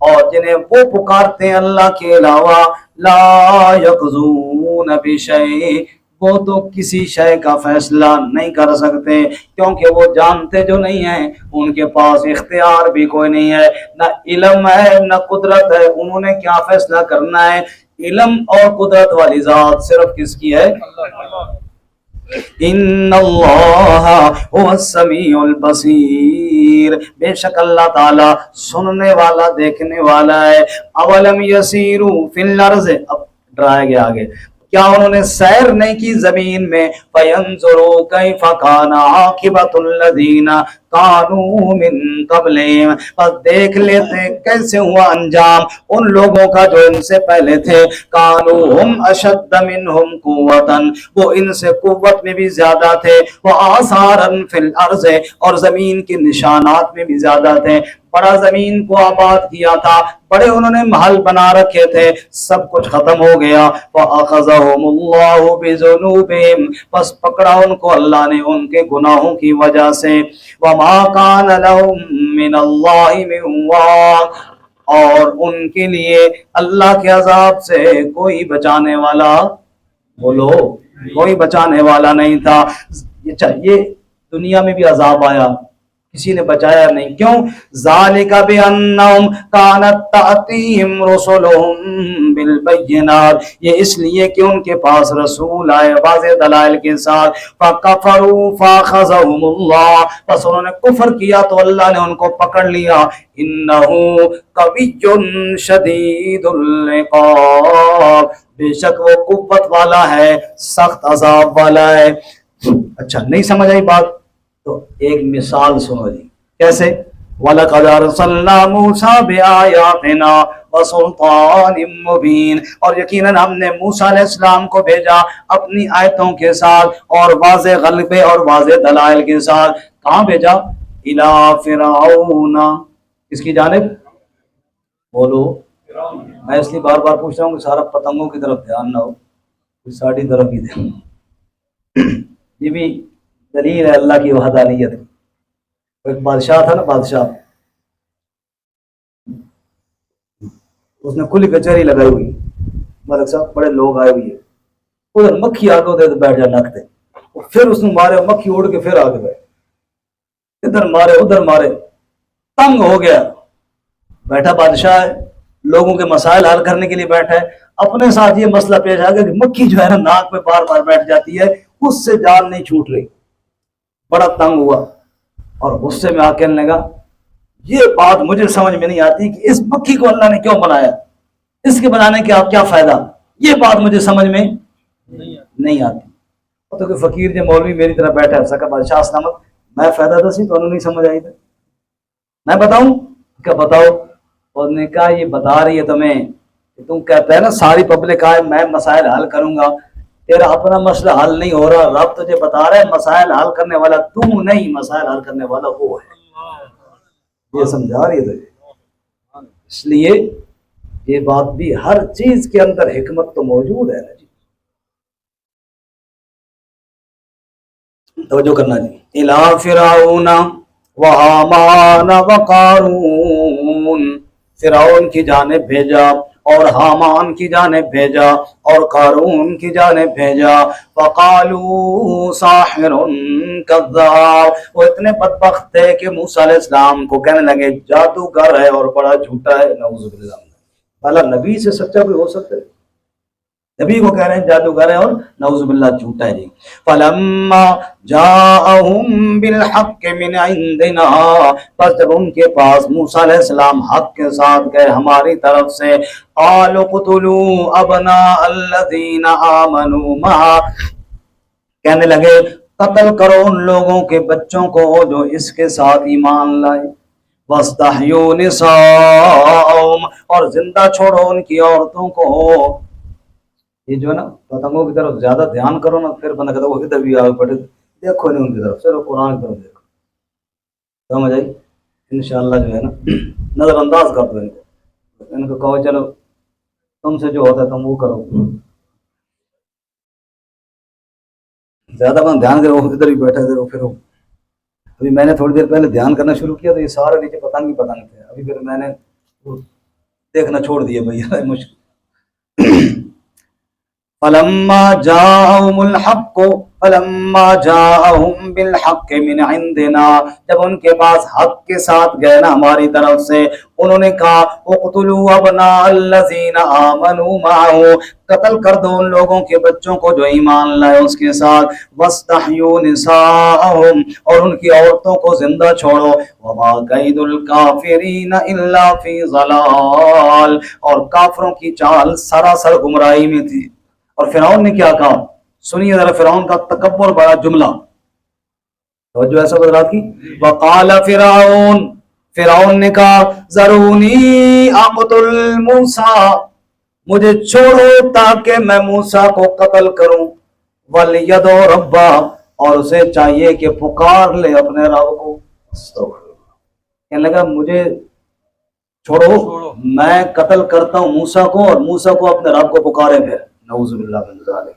اور جنہیں وہ پکارتے ہیں اللہ کے علاوہ، لا یقضون بشیء، وہ تو کسی شے کا فیصلہ نہیں کر سکتے، کیونکہ وہ جانتے جو نہیں ہیں، ان کے پاس اختیار بھی کوئی نہیں ہے، نہ علم ہے نہ قدرت ہے، انہوں نے کیا فیصلہ کرنا ہے؟ علم اور قدرت والی ذات صرف کس کی ہے؟ ان اللہ هو السمیع البصیر، بے شک اللہ تعالی سننے والا دیکھنے والا ہے۔ اولم یسیروا فی الارض، اب ڈرایا گیا آگے، کیا انہوں نے سیر نہیں کی زمین میں؟ فینظروا کیف کان عاقبۃ الذین کانوا من قبلہم، بس دیکھ لیتے کیسے ہوا انجام ان لوگوں کا جو ان سے پہلے تھے۔ کانوا ہم اشد منہم قوۃ، وہ ان سے قوت میں بھی زیادہ تھے، وہ آثارا فی الارض، اور زمین کے نشانات میں بھی زیادہ تھے، بڑا زمین کو آباد کیا تھا، بڑے انہوں نے محل بنا رکھے تھے، سب کچھ ختم ہو گیا۔ وَأَخَذَهُمُ اللَّهُ بِذُنُوبِهِمْ، بس پکڑا ان کو اللہ نے ان کے گناہوں کی وجہ سے۔ وَمَا كَانَ لَهُم مِّنَ اللَّهِ مِن وَاقٍ، اور ان کے لیے اللہ کے عذاب سے کوئی بچانے والا، بولو کوئی بچانے والا نہیں تھا۔ یہ دنیا میں بھی عذاب آیا، کسی نے بچایا نہیں، کیوں؟ ذالک بانہم کانت تأتیہم رسلہم بالبینات، یہ اس لیے کہ ان کے پاس رسول آئے واضح دلائل کے ساتھ۔ فکفروا فاخذہم اللہ، بس انہوں نے کفر کیا تو اللہ نے ان کو پکڑ لیا۔ انہ قوی شدید العقاب، بے شک وہ قوت والا ہے، سخت عذاب والا ہے۔ اچھا نہیں سمجھ آئی بات؟ تو ایک مثال سنو جی، کیسے؟ وَلَقَدْ أَرْسَلْنَا مُوسَىٰ بِآيَاتِنَا وَسُلْطَانٍ مُّبِينٍ، اور یقیناً ہم نے موسیٰ علیہ السلام کو بھیجا اپنی آیتوں کے ساتھ اور واضح غلبے اور واضح دلائل کے ساتھ۔ کہاں بھیجا؟ إِلَىٰ فِرْعَوْنَ، کس کی جانب؟ بولو، میں اس لیے بار بار پوچھ رہا ہوں کہ سارا پتنگوں کی طرف دھیان نہ ہو، کوئی ساڑھی طرف ہی دھیان۔ یہ بھی دلیل ہے اللہ کی وحدانیت۔ ایک بادشاہ تھا نا، بادشاہ، اس نے کھلی کچہری لگائی ہوئی، ملک صاحب بڑے لوگ آئے ہوئے، ادھر مکھی آ کے ادھر بیٹھ جا نکتے، پھر اس نے مارے، مکھی اڑ کے پھر آگے بیٹھ، ادھر مارے ادھر مارے، تنگ ہو گیا۔ بیٹھا بادشاہ ہے، لوگوں کے مسائل حل کرنے کے لیے بیٹھا ہے، اپنے ساتھ یہ مسئلہ پیش آ گیا کہ مکھی جو ہے نا ناک پہ بار بار بیٹھ جاتی ہے، اس سے جان نہیں چھوٹ رہی۔ بڑا تنگ ہوا اور غصے میں آ کے کہنے لگا، یہ بات مجھے سمجھ میں نہیں آتی کہ اس مکھی کو اللہ نے کیوں بنایا، اس کے بنانے کے آپ کیا فائدہ، یہ بات مجھے سمجھ میں نہیں آتی۔ تو کہ فقیر جو مولوی میری طرح بیٹھا ہے، سکا بادشاہ اسلامت، میں فائدہ دسی تو انہوں نہیں سمجھ آئی تھا، میں بتاؤں کیا؟ بتاؤ۔ اور نے کہا یہ بتا رہی ہے تمہیں کہ تم کہتا ہے نا ساری پبلک آئے میں مسائل حل کروں گا، تیرا اپنا مسئلہ حل نہیں ہو رہا، رب تجھے بتا رہا ہے مسائل حل کرنے والا تم نہیں، مسائل حل کرنے والا وہ ہے۔ یہ سمجھا رہی ہے تجھے، اس لیے یہ بات بھی، ہر چیز کے اندر حکمت تو موجود ہے نا جی۔ توجہ کرنا جی۔ اِلَىٰ فِرْعَوْنَ وَحَامَانَ وَقَارُونَ، فرعون کی جانب بھیجا اور حامان کی جانب بھیجا اور قارون کی جانب بھیجا۔ فَقَالُوا سَاحِرٌ كَذَّابٌ، وہ اتنے بدبخت تھے کہ موسیٰ علیہ السلام کو کہنے لگے جادوگر ہے اور بڑا جھوٹا ہے۔ نعوذ باللہ، بھلا نبی سے سچا کوئی ہو سکتا ہے؟ نبی کو کہہ رہے ہیں جادوگر ہے اور نعوذ باللہ جھوٹا ہے جی۔ فَلَمَّا جَاءَهُم بِالْحَقِّ مِنْ عِنْدِنَا، پس جب ان کے پاس موسیٰ علیہ السلام حق کے ساتھ گئے ہماری طرف سے، قَالُوا اقْتُلُوا أَبْنَاءَ الَّذِينَ آمَنُوا مَعَهُ، کہنے لگے قتل کرو ان لوگوں کے بچوں کو جو اس کے ساتھ ایمان لائے، وَاسْتَحْيُوا نِسَاءَهُمْ، اور زندہ چھوڑو ان کی عورتوں کو۔ یہ جو ہے نا پتنگوں کی طرف زیادہ دھیان کرو نا، پھر بندہ کہتا ہے وہ ادھر بھی آگے بڑھے، دیکھو نہیں ان کی طرف، چلو قرآن کی طرف دیکھو۔ سمجھ آئی؟ انشاءاللہ جو ہے نا نظر انداز کر دو ان کو کہو چلو تم سے جو ہوتا ہے تم وہ کرو، زیادہ بند دھیان کرو، ادھر ہی بیٹھا ادھر پھر۔ ابھی میں نے تھوڑی دیر پہلے دھیان کرنا شروع کیا تو یہ سارے نیچے پتنگ ہی پتنگ تھے، ابھی پھر میں نے دیکھنا چھوڑ دیا، بھائی مشکل۔ فلما جاءهم الحق فلما جاءهم بالحق من عندنا، جب ان کے پاس حق کے ساتھ گئے نا ہماری طرف سے، انہوں نے کہا اقتلوا ابناء الذین آمنوا معه، قتل کر دو ان لوگوں کے بچوں کو جو ایمان لائے اس کے ساتھ، واستحیوا نساءهم، اور ان کی عورتوں کو زندہ چھوڑو، وما کید الکافرین الا فی ضلال، اور کافروں کی چال سراسر گمراہی میں تھی۔ اور فرعون نے کیا کہا، سنیے ذرا فرعون کا تکبر بڑا جملہ، توجہ ایسا حضرات کی، وقال فرعون، فرعون نے کہا ذرونی اقتل موسیٰ، مجھے چھوڑو تاکہ میں موسیٰ کو قتل کروں، ولیدعو ربہ، اور اسے چاہیے کہ پکار لے اپنے رب کو۔ کہنے لگا مجھے چھوڑو، میں قتل کرتا ہوں موسیٰ کو، اور موسیٰ کو اپنے رب کو پکارے پھر، نعوذ باللہ من ذالک۔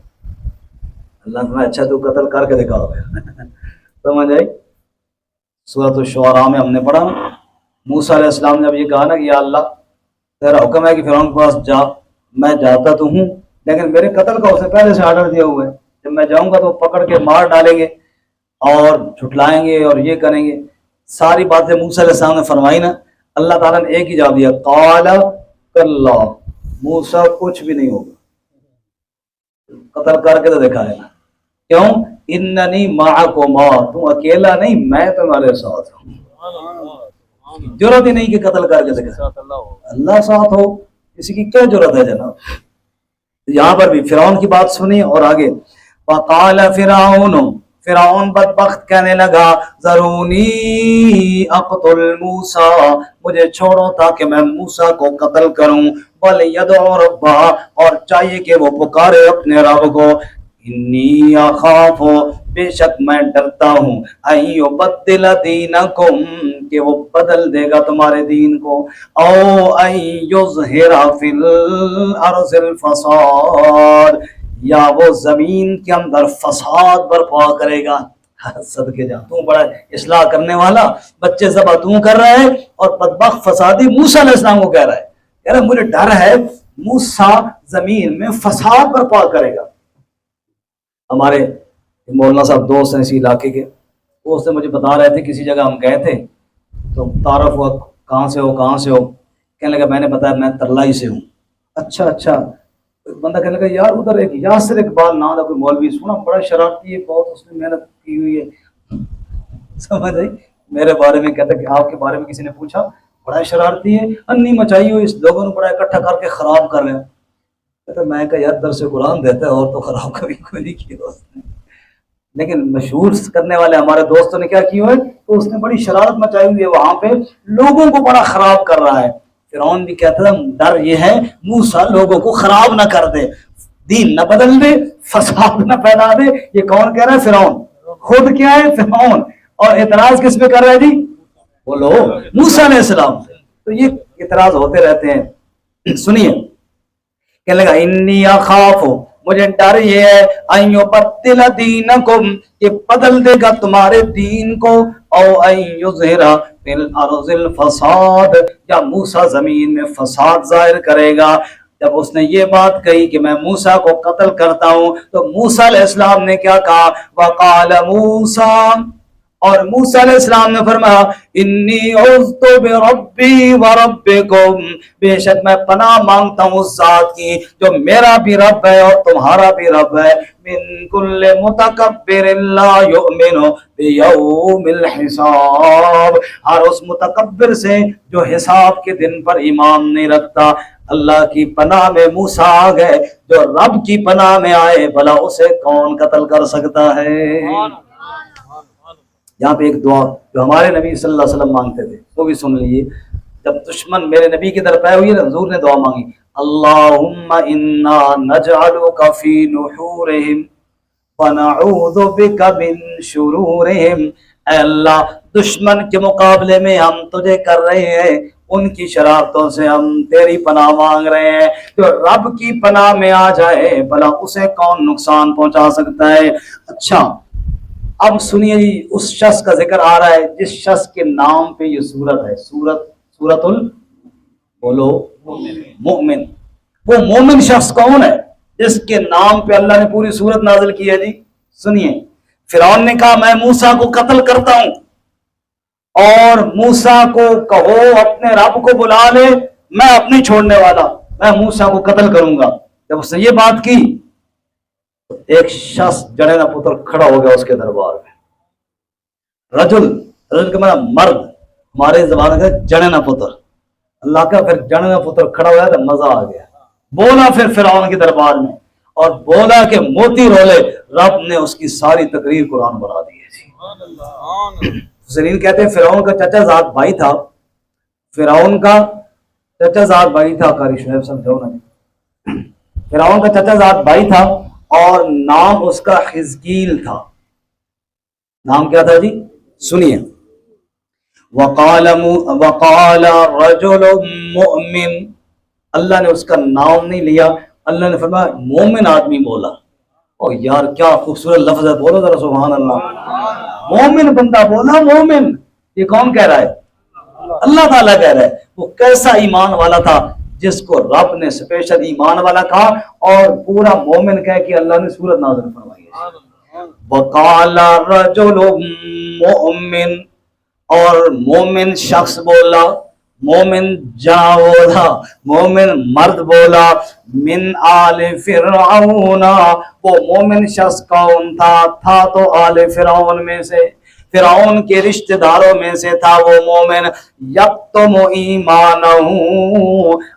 اللہ نے اچھا تو قتل کر کے دکھاؤ سمجھ آئی؟ سورۃ الشعراء میں ہم نے پڑھا نا، موسیٰ علیہ السلام نے اب یہ کہا نا کہ یا اللہ تیرا حکم ہے کہ فرعون کے پاس جا، میں جاتا تو ہوں لیکن میرے قتل کا اس نے پہلے سے آرڈر دیا ہوا ہے، جب میں جاؤں گا تو پکڑ کے مار ڈالیں گے اور جھٹلائیں گے اور یہ کریں گے، ساری باتیں موسیٰ علیہ السلام نے فرمائی نا، اللہ تعالیٰ نے ایک ہی جواب دیا، قال کلا، موسیٰ کچھ بھی نہیں ہوگا، قتل کر کے تو دکھائے نا، کیوں؟ اننی معکما، تم اکیلا نہیں میں تمہارے ساتھ ہوں، ضرورت ہی نہیں کہ قتل کر کے دکھائے، اللہ ساتھ ہو، کسی کی کیا ضرورت ہے جناب؟ یہاں پر بھی فرعون کی بات سنی اور آگے، وقال فرعون، فرعون بدبخت کہنے لگا ذرونی اقتل موسیٰ، مجھے چھوڑو تاکہ میں موسیٰ کو قتل کروں، ولیدعو ربہ، اور چاہیے کہ وہ پکارے اپنے رب کو، انی اخاف، بے شک میں ڈرتا ہوں، ان یبدل دینکم، کہ وہ بدل دے گا تمہارے دین کو، او ان یظہر فی الارض الفساد، یا وہ زمین کے اندر فساد برپا کرے گا۔ صدقے جا، تو بڑا اصلاح کرنے والا، بچے ذبح تو کر رہا ہے اور بدبخت فسادی موسیٰ علیہ السلام کو کہہ رہا ہے، کہہ رہا ہے مجھے ڈر ہے موسیٰ زمین میں فساد برپا کرے گا۔ ہمارے مولانا صاحب دوست ہیں اسی علاقے کے، وہ اس نے مجھے بتا رہے تھے کسی جگہ ہم گئے تھے تو تعارف ہوا، کہاں سے ہو کہاں سے ہو، کہنے لگا میں نے بتایا میں ترلائی سے ہوں۔ اچھا، بندہ کہنے لگا یار ادھر ایک یاسر اقبال نام کا کوئی مولوی سنا، بڑا شرارتی ہے بہت، اس نے محنت کی ہوئی ہے، سمجھ آئی؟ میرے بارے میں کہتا کہ آپ کے بارے میں کسی نے پوچھا بڑا شرارتی ہے، انی مچائی ہوئی، اس لوگوں نے بڑا اکٹھا کر کے خراب کر رہے ہیں۔ کہتا میں کہا یار درس قرآن دیتا ہے اور تو خراب کبھی کوئی نہیں کیا اس نے، لیکن مشہور کرنے والے ہمارے دوستوں نے کیا کیا ہے، تو اس نے بڑی شرارت مچائی ہوئی ہے وہاں پہ، لوگوں کو بڑا خراب کر رہا ہے۔ فرعون بھی کہتا تھا ڈر یہ ہے موسیٰ لوگوں کو خراب نہ کر دے، دین نہ بدل دے، فساد نہ پھیلا دے۔ یہ کون کہہ رہا ہے؟ فرعون خود کیا ہے؟ فرعون۔ اور اعتراض کس پہ کر رہا ہے جی؟ بولو، موسیٰ علیہ السلام سے۔ تو یہ اعتراض ہوتے رہتے ہیں۔ سنیے، کہنے لگا انی اخاف، مجھے ڈر یہ ہے، ان یبدل دینکم، کہ بدل دے گا تمہارے دین کو، او ان یظہر فی الارض الفساد، یا موسیٰ زمین میں فساد ظاہر کرے گا۔ جب اس نے یہ بات کہی کہ میں موسیٰ کو قتل کرتا ہوں، تو موسیٰ علیہ السلام نے کیا کہا؟ وقال موسیٰ، اور موسیٰ علیہ السلام نے فرمایا انی عذت بربی وربکم، بے شک میں پناہ مانگتا ہوں اس ذات کی جو میرا بھی رب ہے اور تمہارا بھی رب ہے، من کل متکبر لا یؤمن بیوم الحساب، ہر اس متکبر سے جو حساب کے دن پر ایمان نہیں رکھتا۔ اللہ کی پناہ میں موسیٰ آ گئے، جو رب کی پناہ میں آئے بھلا اسے کون قتل کر سکتا ہے؟ یہاں پہ ایک دعا جو ہمارے نبی صلی اللہ علیہ وسلم مانگتے تھے وہ بھی سن لیجیے، جب دشمن میرے نبی کی طرف آئے ہوئی ہے حضور نے دعا مانگی، اللہم انا نجعلک فی نحورہم ونعوذ بک من شرورہم، اے اللہ دشمن کے مقابلے میں ہم تجھے کر رہے ہیں، ان کی شرارتوں سے ہم تیری پناہ مانگ رہے ہیں، جو رب کی پناہ میں آ جائے بھلا اسے کون نقصان پہنچا سکتا ہے۔ اچھا اب سنیے جی، اس شخص کا ذکر آ رہا ہے جس شخص کے نام پہ یہ سورت ہے، سورت بولو مومن۔ وہ مومن شخص کون ہے؟ جس کے نام پہ اللہ نے پوری سورت نازل کی ہے جی. سنیے, فرعون نے کہا میں موسیٰ کو قتل کرتا ہوں, اور موسیٰ کو کہو اپنے رب کو بلا لے, میں اپنی چھوڑنے والا, میں موسیٰ کو قتل کروں گا. جب اس نے یہ بات کی تو ایک شخص جڑے نہ پتر کھڑا ہو گیا اس کے دربار میں. رجل کے معنی مرد, ہمارے زبان کا جڑے نہ پتر. اللہ کا پھر جڑے نہ پتر کھڑا ہوا تو مزہ آ گیا. بولا پھر فرعون کے دربار میں, اور بولا کہ موتی رولے, رب نے اس کی ساری تقریر قرآن بنا دی ہے. حسین کہتے ہیں فرعون کا چچا زاد بھائی تھا, فرعون کا چچا زاد بھائی تھا, قاری شعیب سمجھو نا, فرعون کا چچا زاد بھائی تھا اور نام اس کا حزقیل تھا. نام کیا تھا جی؟ سنیے, وقال رجل مؤمن, اللہ نے اس کا نام نہیں لیا, اللہ نے فرمایا مومن آدمی بولا. او یار کیا خوبصورت لفظ ہے, بولو ذرا سبحان اللہ. مومن بندہ بولا, مومن. یہ کون کہہ رہا ہے؟ اللہ تعالیٰ کہہ رہا ہے. وہ کیسا ایمان والا تھا جس کو رب نے اسپیشل ایمان والا کہا اور پورا مومن کہہ کے اللہ نے سورت نازل فرمائی ہے. وقال رجل مؤمن, اور مومن شخص بولا, مومن جاں بولا, مومن مرد بولا, من آل فرعون, وہ مومن شخص کون تھا تو آل فرعون میں سے, فرعون کے رشتہ داروں میں سے تھا وہ مومن. یکتم ایمانہ,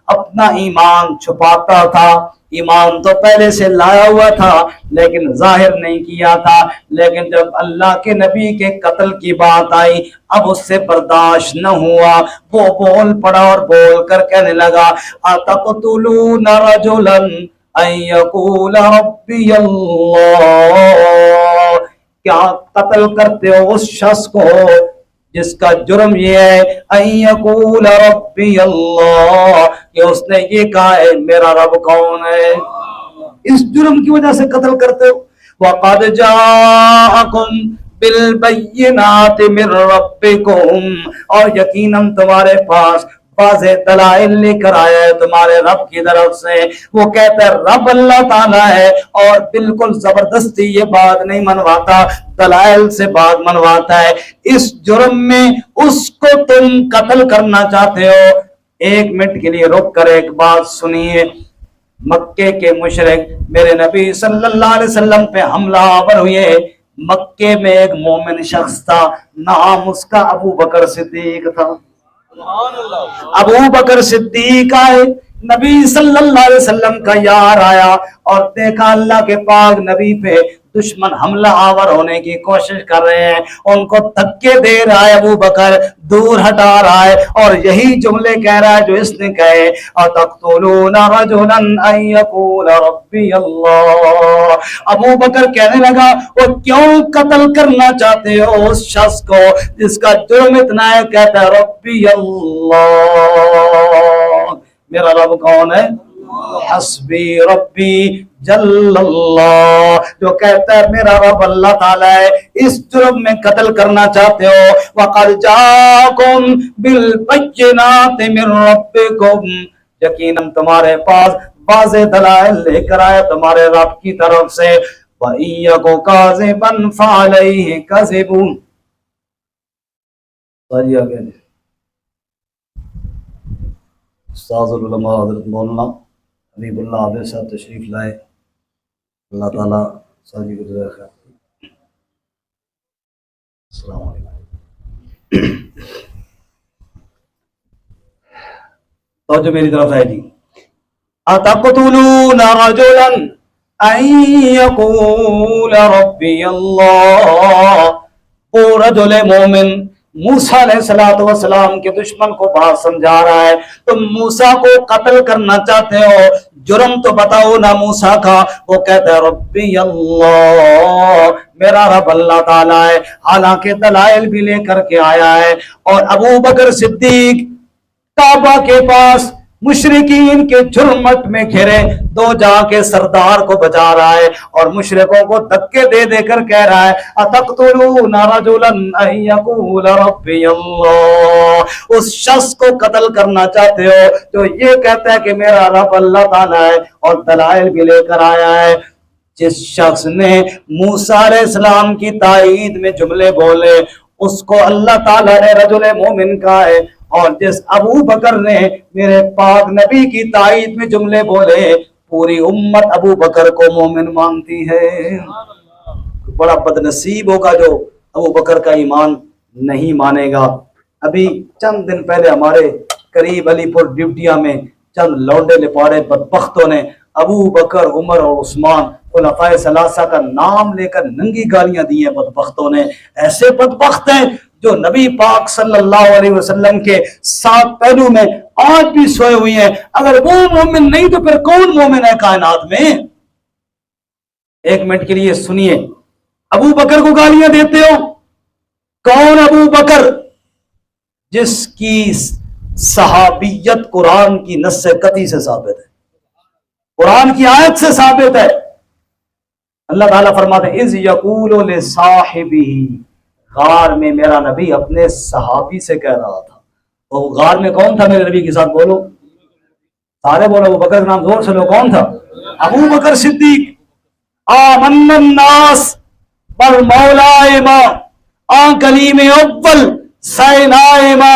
اپنا ایمان چھپاتا تھا. ایمان تو پہلے سے لایا ہوا تھا لیکن ظاہر نہیں کیا تھا, لیکن جب اللہ کے نبی کے قتل کی بات آئی اب اس سے برداشت نہ ہوا, وہ بول پڑا اور بول کر کہنے لگا اتقتلون رجلا ان یقول ربی اللہ, کیا قتل کرتے ہو اس شخص کو جس کا جرم یہ ہے ان یقول ربی اللہ, کہ اس نے یہ کہا ہے میرا رب کون ہے. اس جرم کی وجہ سے قتل کرتے ہو. وقد جاءکم بالبینات من ربکم, اور یقیناً تمہارے پاس واضح دلائل لے کر آیا ہے تمہارے رب کی طرف سے. وہ کہتا ہے رب اللہ تعالیٰ ہے اور بالکل زبردستی یہ بات نہیں منواتا, دلائل سے بات منواتا ہے. اس جرم میں اس کو تم قتل کرنا چاہتے ہو. ایک منٹ کے لیے رک کر ایک بات سنیے. مکے کے مشرک میرے نبی صلی اللہ علیہ وسلم پہ حملہ آور ہوئے. مکے میں ایک مومن شخص تھا, نام اس کا ابو بکر صدیق تھا. ابو بکر صدیق آئے, نبی صلی اللہ علیہ وسلم کا یار آیا اور دیکھا اللہ کے پاک نبی پہ دشمن حملہ آور ہونے کی کوشش کر رہے ہیں, ان کو دھکے دے رہا ہے ابو بکر, دور ہٹا رہا ہے اور یہی جملے کہہ رہا ہے جو اس نے کہے اتقتلون رجلا ان یقول ربی اللہ. ابو بکر کہنے لگا وہ کیوں قتل کرنا چاہتے ہو اس شخص کو جس کا جرم اتنا ہے, کہتا ہے ربی اللہ, میرا رب کون ہے؟ حسبی ربی جل اللہ, جو کہتا ہے میرا رب اللہ تعالیٰ ہے. اس جرم میں قتل کرنا چاہتے ہو. وقد جاءکم بالبینات من ربکم, یقیناً تمہارے پاس واضح دلائل لے کر آیا تمہارے رب کی طرف سے. وَإِن یَکُ کاذبا فَعَلَیہ کَذِبٌ. استاذ العلماء حضرت مولانا حبیب اللہ عابد صاحب تشریف لائے, اللہ تعالیٰ ساری گزرے خیر. السلام علیکم. تو جو میری طرف ہے جی, اتقتلون رجلا ان یقول ربی اللہ. وہ رجل مومن موسیٰ علیہ السلام کے دشمن کو بات سمجھا رہا ہے, تم موسیٰ کو قتل کرنا چاہتے ہو, جرم تو بتاؤ نا موسیٰ کا. وہ کہتا ہے ربی اللہ, میرا رب اللہ تعالیٰ ہے, حالانکہ دلائل بھی لے کر کے آیا ہے. اور ابو بکر صدیق کعبہ کے پاس مشرکین کے جرمٹ میں گھرے دو جہاں کے سردار کو بچا رہا ہے اور مشرکوں کو دھکے دے دے کر کہہ رہا ہے اتقتلون رجلا ان یقول ربی اللہ، اس شخص کو قتل کرنا چاہتے ہو جو یہ کہتا ہے کہ میرا رب اللہ تعالیٰ ہے اور دلائل بھی لے کر آیا ہے۔ جس شخص نے موسیٰ علیہ السلام کی تائید میں جملے بولے اس کو اللہ تعالیٰ نے رجل مومن کہا ہے، اور جس ابو بکر نے میرے پاک نبی کی تائید میں جملے بولے پوری امت ابو بکر کو مومن مانتی ہے۔ بڑا بدنصیب ہوگا جو ابو بکر کا ایمان نہیں مانے گا۔ ابھی چند دن پہلے ہمارے قریب علی پور ڈیوٹیا میں چند لونڈے لپاڑے بدبختوں نے ابو بکر، عمر اور عثمان خلفائے ثلاثہ کا نام لے کر ننگی گالیاں دی ہیں۔ بدبختوں نے، ایسے بدبخت ہیں جو نبی پاک صلی اللہ علیہ وسلم کے سات پہلو میں آج بھی سوئے ہوئی ہیں۔ اگر وہ مومن نہیں تو پھر کون مومن ہے کائنات میں؟ ایک منٹ کے لیے سنیے، ابو بکر کو گالیاں دیتے ہو؟ کون ابو بکر؟ جس کی صحابیت قرآن کی نص قطعی سے ثابت ہے، قرآن کی آیت سے ثابت ہے۔ اللہ تعالیٰ فرماتے ہیں اذ یقول لصاحبہ، غار میں میرا نبی اپنے صحابی سے کہہ رہا تھا۔ وہ غار میں کون تھا میرے نبی کے ساتھ؟ بولو سارے، بولو ابو بکر کا نام زور سے لو، کون تھا؟ ابو بکر صدیق۔ آمن الناس بالمولا ما، آن کلیم اول سائنائے ما،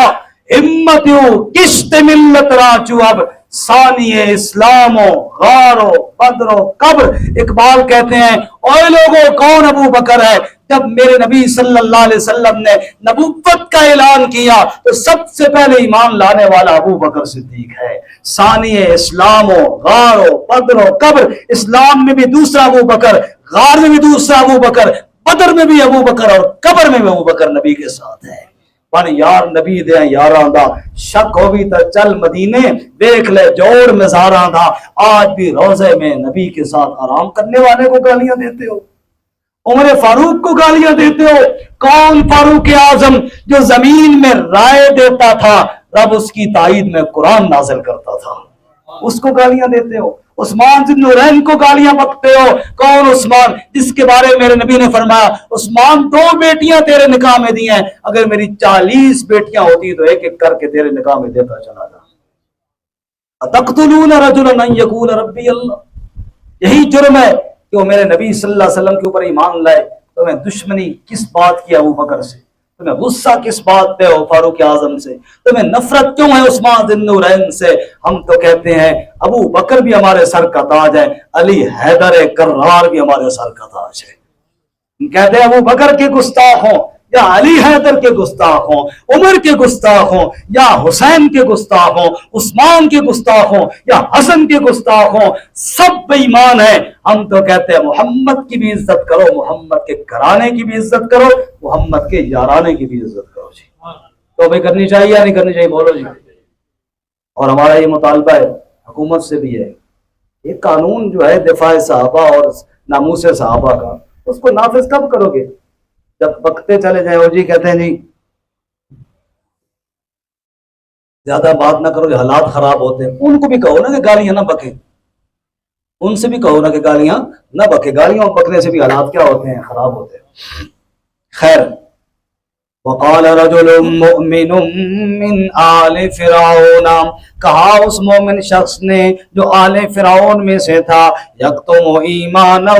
امتیو کشت ملت راچو اب ثانی اسلامو غارو بدرو قبر۔ اقبال کہتے ہیں اوے لوگوں کون ابو بکر ہے؟ جب میرے نبی صلی اللہ علیہ وسلم نے نبوت کا اعلان کیا تو سب سے پہلے ایمان لانے والا ابو بکر صدیق ہے۔ ثانی اسلامو غارو بدرو قبر، اسلام میں بھی دوسرا ابو بکر، غار میں بھی دوسرا ابو بکر، بدر میں بھی ابو بکر اور قبر میں بھی ابو بکر نبی کے ساتھ ہے۔ پن یار نبی دے یاراں دا شک ہوگی تو چل مدینے دیکھ لے جوڑ مزاراں دا، آج بھی روزے میں نبی کے ساتھ آرام کرنے والے کو گالیاں دیتے ہو، عمر فاروق کو گالیاں دیتے ہو۔ کون فاروق اعظم جو زمین میں رائے دیتا تھا رب اس کی تائید میں قرآن نازل کرتا تھا، اس کو گالیاں دیتے ہو۔ عثمان ذی النورین کو گالیاں بکتے ہو۔ کون عثمان جس کے بارے میں میرے نبی نے فرمایا عثمان 2 بیٹیاں تیرے نکاح میں دی ہیں، اگر میری 40 بیٹیاں ہوتی تو ایک ایک کر کے تیرے نکاح میں دیتا چلا جا۔ اتقتلون رجلا ان یقول ربی اللہ، یہی جرم ہے کہ وہ میرے نبی صلی اللہ علیہ وسلم کے اوپر ایمان لائے۔ تمہیں دشمنی کس بات کی ابو بکر سے؟ تمہیں غصہ کس بات پہ ہو فاروق اعظم سے؟ تمہیں نفرت کیوں ہے عثمان ذی النورین سے؟ ہم تو کہتے ہیں ابو بکر بھی ہمارے سر کا تاج ہے، علی حیدر کرار بھی ہمارے سر کا تاج ہے۔ ہم کہتے ہیں ابو بکر کے گستاخ ہوں یا علی حیدر کے گستاخ ہوں، عمر کے گستاخ ہوں یا حسین کے گستاخ ہوں، عثمان کے گستاخ ہوں یا حسن کے گستاخ ہوں، سب بے ایمان ہیں۔ ہم تو کہتے ہیں محمد کی بھی عزت کرو، محمد کے گھرانے کی بھی عزت کرو، محمد کے یارانے کی بھی عزت کرو جی۔ تو بھی کرنی چاہیے یا نہیں کرنی چاہیے؟ بولو جی۔ اور ہمارا یہ مطالبہ ہے حکومت سے بھی ہے، یہ قانون جو ہے دفاع صحابہ اور ناموس صحابہ کا، اس کو نافذ کب کرو گے؟ جب بکتے چلے جائیں، جی کہتے ہیں جی زیادہ بات نہ کرو، حالات خراب ہوتے ہیں، ان کو بھی کہو نا کہ گالیاں نہ بکیں، ان سے بھی کہو نا کہ گالیاں نہ بکیں، گالیاں بکنے سے بھی حالات کیا ہوتے ہیں؟ خراب ہوتے ہیں۔ خیر، وقال رجل مؤمن من آل فرعون، کہا اس مومن شخص نے جو آل فرعون میں سے تھا، یکتم ایمانہ،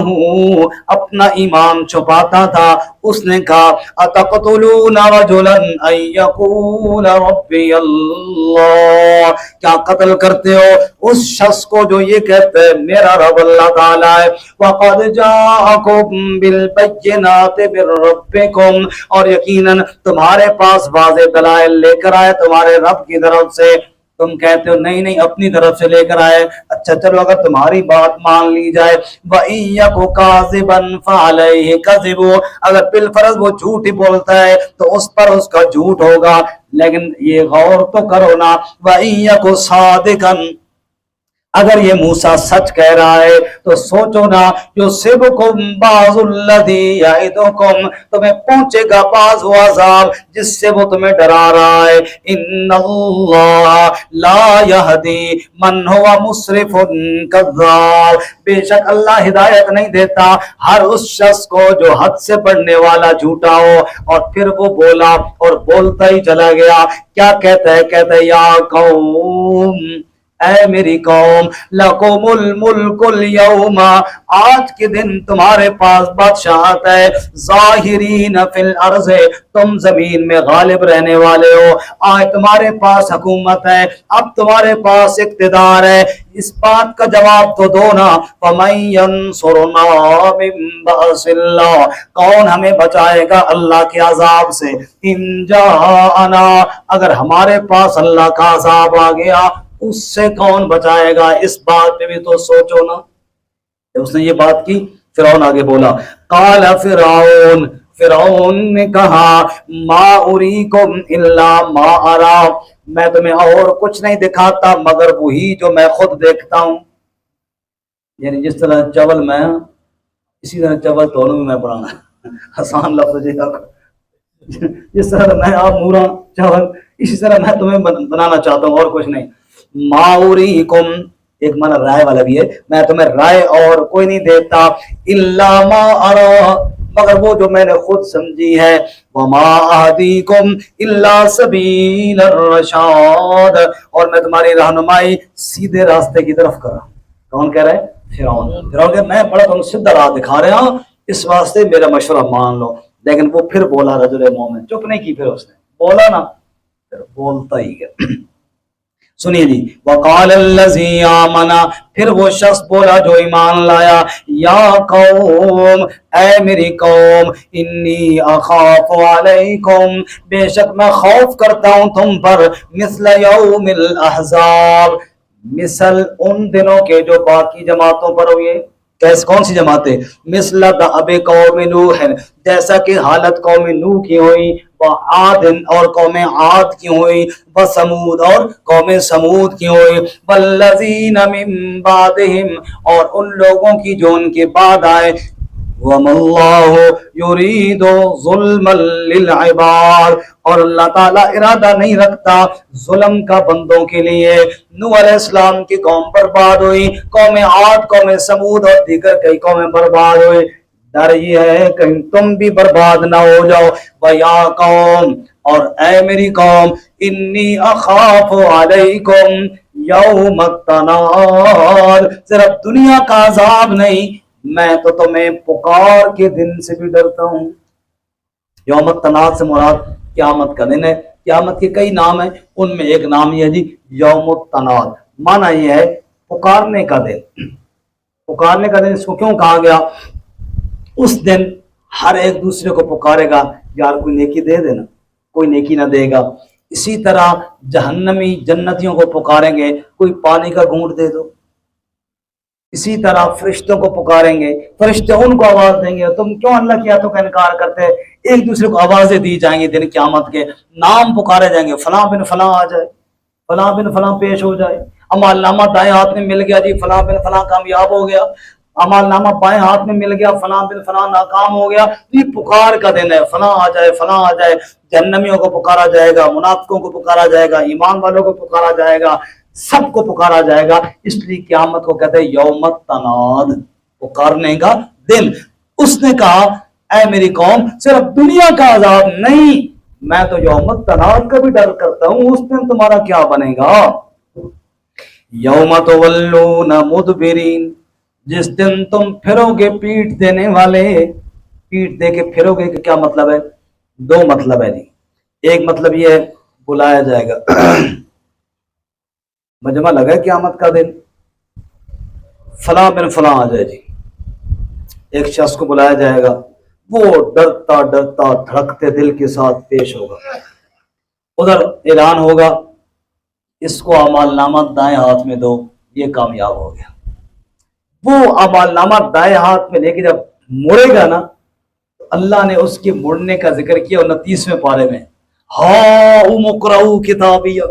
اپنا ایمان چھپاتا تھا، اس نے کہا اتقتلون رجلا ان یقول ربی اللہ، کیا قتل کرتے ہو اس شخص کو جو یہ کہتے ہے میرا رب اللہ تعالی ہے، وقد جاءکم بالبینات من ربکم، اور یقیناً تمہارے پاس واضح دلائل لے کر آئے تمہارے رب کی طرف سے۔ تم کہتے ہو نہیں نہیں اپنی طرف سے لے کر آئے، اچھا چلو اگر تمہاری بات مان لی جائے، وَإِن يَكُ كَاذِبًا فَعَلَيْهِ كَذِبُهُ، اگر بالفرض وہ جھوٹ ہی بولتا ہے تو اس پر اس کا جھوٹ ہوگا، لیکن یہ غور تو کرو نا، وَإِن يَكُ صَادِقًا، اگر یہ موسیٰ سچ کہہ رہا ہے تو سوچو نا، یصبکم بعض الذی یعدکم، تمہیں پہنچے گا بعض وہ عذاب جس سے وہ تمہیں ڈرا رہا ہے۔ ان اللہ لا یہدی من ہوا مسرف کذاب، بے شک اللہ ہدایت نہیں دیتا ہر اس شخص کو جو حد سے بڑھنے والا جھوٹا ہو۔ اور پھر وہ بولا اور بولتا ہی چلا گیا، کیا کہتا ہے؟ کہتا ہے یا قوم، اے میری قوم، لَكُمُ الْمُلْكُ الْيَوْمَ، آج کے دن تمہارے پاس بادشاہت ہے، ظاہرین فی الارض، تم زمین میں غالب رہنے والے ہو، آج تمہارے پاس حکومت ہے، اب تمہارے پاس اقتدار ہے، اس بات کا جواب تو دو نا، فَمَن يَنصُرُنَا مِن بَأْسِ اللَّهِ، کون ہمیں بچائے گا اللہ کے عذاب سے؟ ان جاءنا، اگر ہمارے پاس اللہ کا عذاب آ گیا اس سے کون بچائے گا؟ اس بات پہ بھی تو سوچو نا۔ اس نے یہ بات کی، فرعون آگے بولا، قال فرعون، فرعون نے کہا، ما اریکم الا ما ارا، میں تمہیں اور کچھ نہیں دکھاتا مگر وہی جو میں خود دیکھتا ہوں۔ یعنی جس طرح چول میں، اسی طرح چول دونوں میں پڑھانا آسان لفظ ہے، جس طرح میں آپ مورا چاول، اسی طرح میں تمہیں بنانا چاہتا ہوں، اور کچھ نہیں۔ ماوریکم، ایک معنی رائے والا بھی ہے، میں تمہیں رائے اور کوئی نہیں دیتا، الا ما ارا، مگر وہ جو میں نے خود سمجھی ہے، وما اہدیکم الا سبیل الرشاد، اور میں تمہاری رہنمائی سیدھے راستے کی طرف کرا۔ کون کہہ رہا ہے؟ فرعون۔ فرعون کہ میں بڑا تم سیدھا راہ دکھا رہا ہوں، اس واسطے میرا مشورہ مان لو۔ لیکن وہ پھر بولا، رجل مومن چپ نہیں کی، پھر اس نے بولا نا، پھر بولتا ہی گیا۔ سنیے جی، وقال الذی آمن، پھر وہ شخص بولا جو ایمان لایا، یا قوم، اے میری قوم، انی اخاف علیکم، بے شک میں خوف کرتا ہوں تم پر، مثل یوم الاحزاب، مثل ان دنوں کے جو باقی جماعتوں پر ہوئے۔ کون سی جماعتیں؟ مثل دأب قوم نوح، جیسا کہ حالت قوم نوح کی ہوئی، وعاد، اور قوم عاد کی ہوئی، وثمود، اور قوم سمود کی ہوئی، والذین من بعدہم، اور ان لوگوں کی جو ان کے بعد آئے، وَمَا اللَّهُ يُرِيدُ ظُلْمًا لِلْعِبَادِ، اور اللہ تعالیٰ ارادہ نہیں رکھتا ظلم کا بندوں کے لیے۔ نوح علیہ السلام کی قوم برباد ہوئی، قوم عاد، قوم سمود اور دیگر کئی قومیں برباد ہوئی، ڈر یہ ہے کہیں تم بھی برباد نہ ہو جاؤ۔ وَيَا قوم، اور اے میری قوم، انی اخاف علیکم یوم التناد، صرف دنیا کا عذاب نہیں، میں تو تمہیں پکار کے دن سے بھی ڈرتا ہوں۔ یوم التناد سے مراد قیامت کا دن ہے۔ قیامت کے کئی نام ہیں، ان میں ایک نام یہ ہے جی یوم التناد، معنی یہ ہے پکارنے کا دن۔ پکارنے کا دن اس کو کیوں کہا گیا؟ اس دن ہر ایک دوسرے کو پکارے گا، یار کوئی نیکی دے دینا، کوئی نیکی نہ دے گا۔ اسی طرح جہنمی جنتیوں کو پکاریں گے، کوئی پانی کا گھونٹ دے دو۔ اسی طرح فرشتوں کو پکاریں گے، فرشتے ان کو آواز دیں گے، تم کیوں اللہ کی آیتوں کا انکار کرتے؟ ایک دوسرے کو آوازیں دی جائیں گی، دن قیامت کے نام پکارے جائیں گے، فلاں بن فلاں آ جائے، فلاں بن فلاں پیش ہو جائے، عمل نامہ دائیں ہاتھ میں مل گیا جی، فلاں بن فلاں کامیاب ہو گیا، عمل نامہ بائیں ہاتھ میں مل گیا، فلاں بن فلاں ناکام ہو گیا۔ یہ پکار کا دن ہے، فلاں آ جائے، فلاں آ جائے۔ جہنمیوں کو پکارا جائے گا، منافقوں کو پکارا جائے گا، ایمان والوں کو پکارا جائے گا، سب کو پکارا جائے گا۔ اس لیے قیامت کو کہتے ہیں یوم التناد، پکارنے کا دن۔ اس نے کہا اے میری قوم، صرف دنیا کا عذاب نہیں، میں تو یوم التناد کا بھی ڈر کرتا ہوں، اس دن تمہارا کیا بنے گا؟ یوم تولون مدبرین، جس دن تم پھرو گے پیٹ دینے والے۔ پیٹ دے کے پھرو گے کہ کیا مطلب ہے؟ دو مطلب ہے جی۔ ایک مطلب یہ ہے بلایا جائے گا، مجمع لگا قیامت کا دن، فلاں بن فلاں آ جائے جی، ایک شخص کو بلایا جائے گا، وہ ڈرتا ڈرتا دھڑکتے دل کے ساتھ پیش ہوگا، ادھر اعلان ہوگا اس کو اعمال نامہ دائیں ہاتھ میں دو، یہ کامیاب ہو گیا۔ وہ اعمال نامہ دائیں ہاتھ میں لے کے جب مڑے گا نا، تو اللہ نے اس کے مڑنے کا ذکر کیا 29ویں پارے میں، ہاؤم اقرؤ کتابیہ،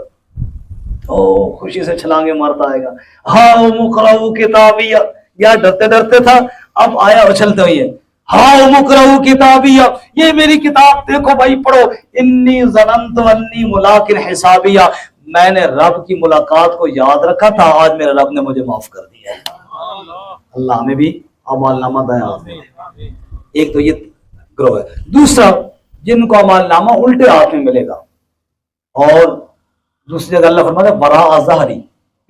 تو خوشی سے چھلانگے مارتا آئے گا. ہاؤ مقرؤ کتابیہ، یا ڈرتے ڈرتے تھا اب آیا اچھلتے ہوئے. ہاؤ مقرؤ کتابیہ، یہ میری کتاب دیکھو بھائی پڑھو. انی ظننت انی ملاق حسابیہ، میں نے رب کی ملاقات کو یاد رکھا تھا، آج میرے رب نے مجھے معاف کر دیا ہے. اللہ ہمیں بھی اعمال نامہ دیں. ایک تو یہ گروہ ہے. دوسرا جن کو اعمال نامہ الٹے ہاتھ میں ملے گا، اور دوسری جگہ اللہ فرماتا ہے وراء ظہری،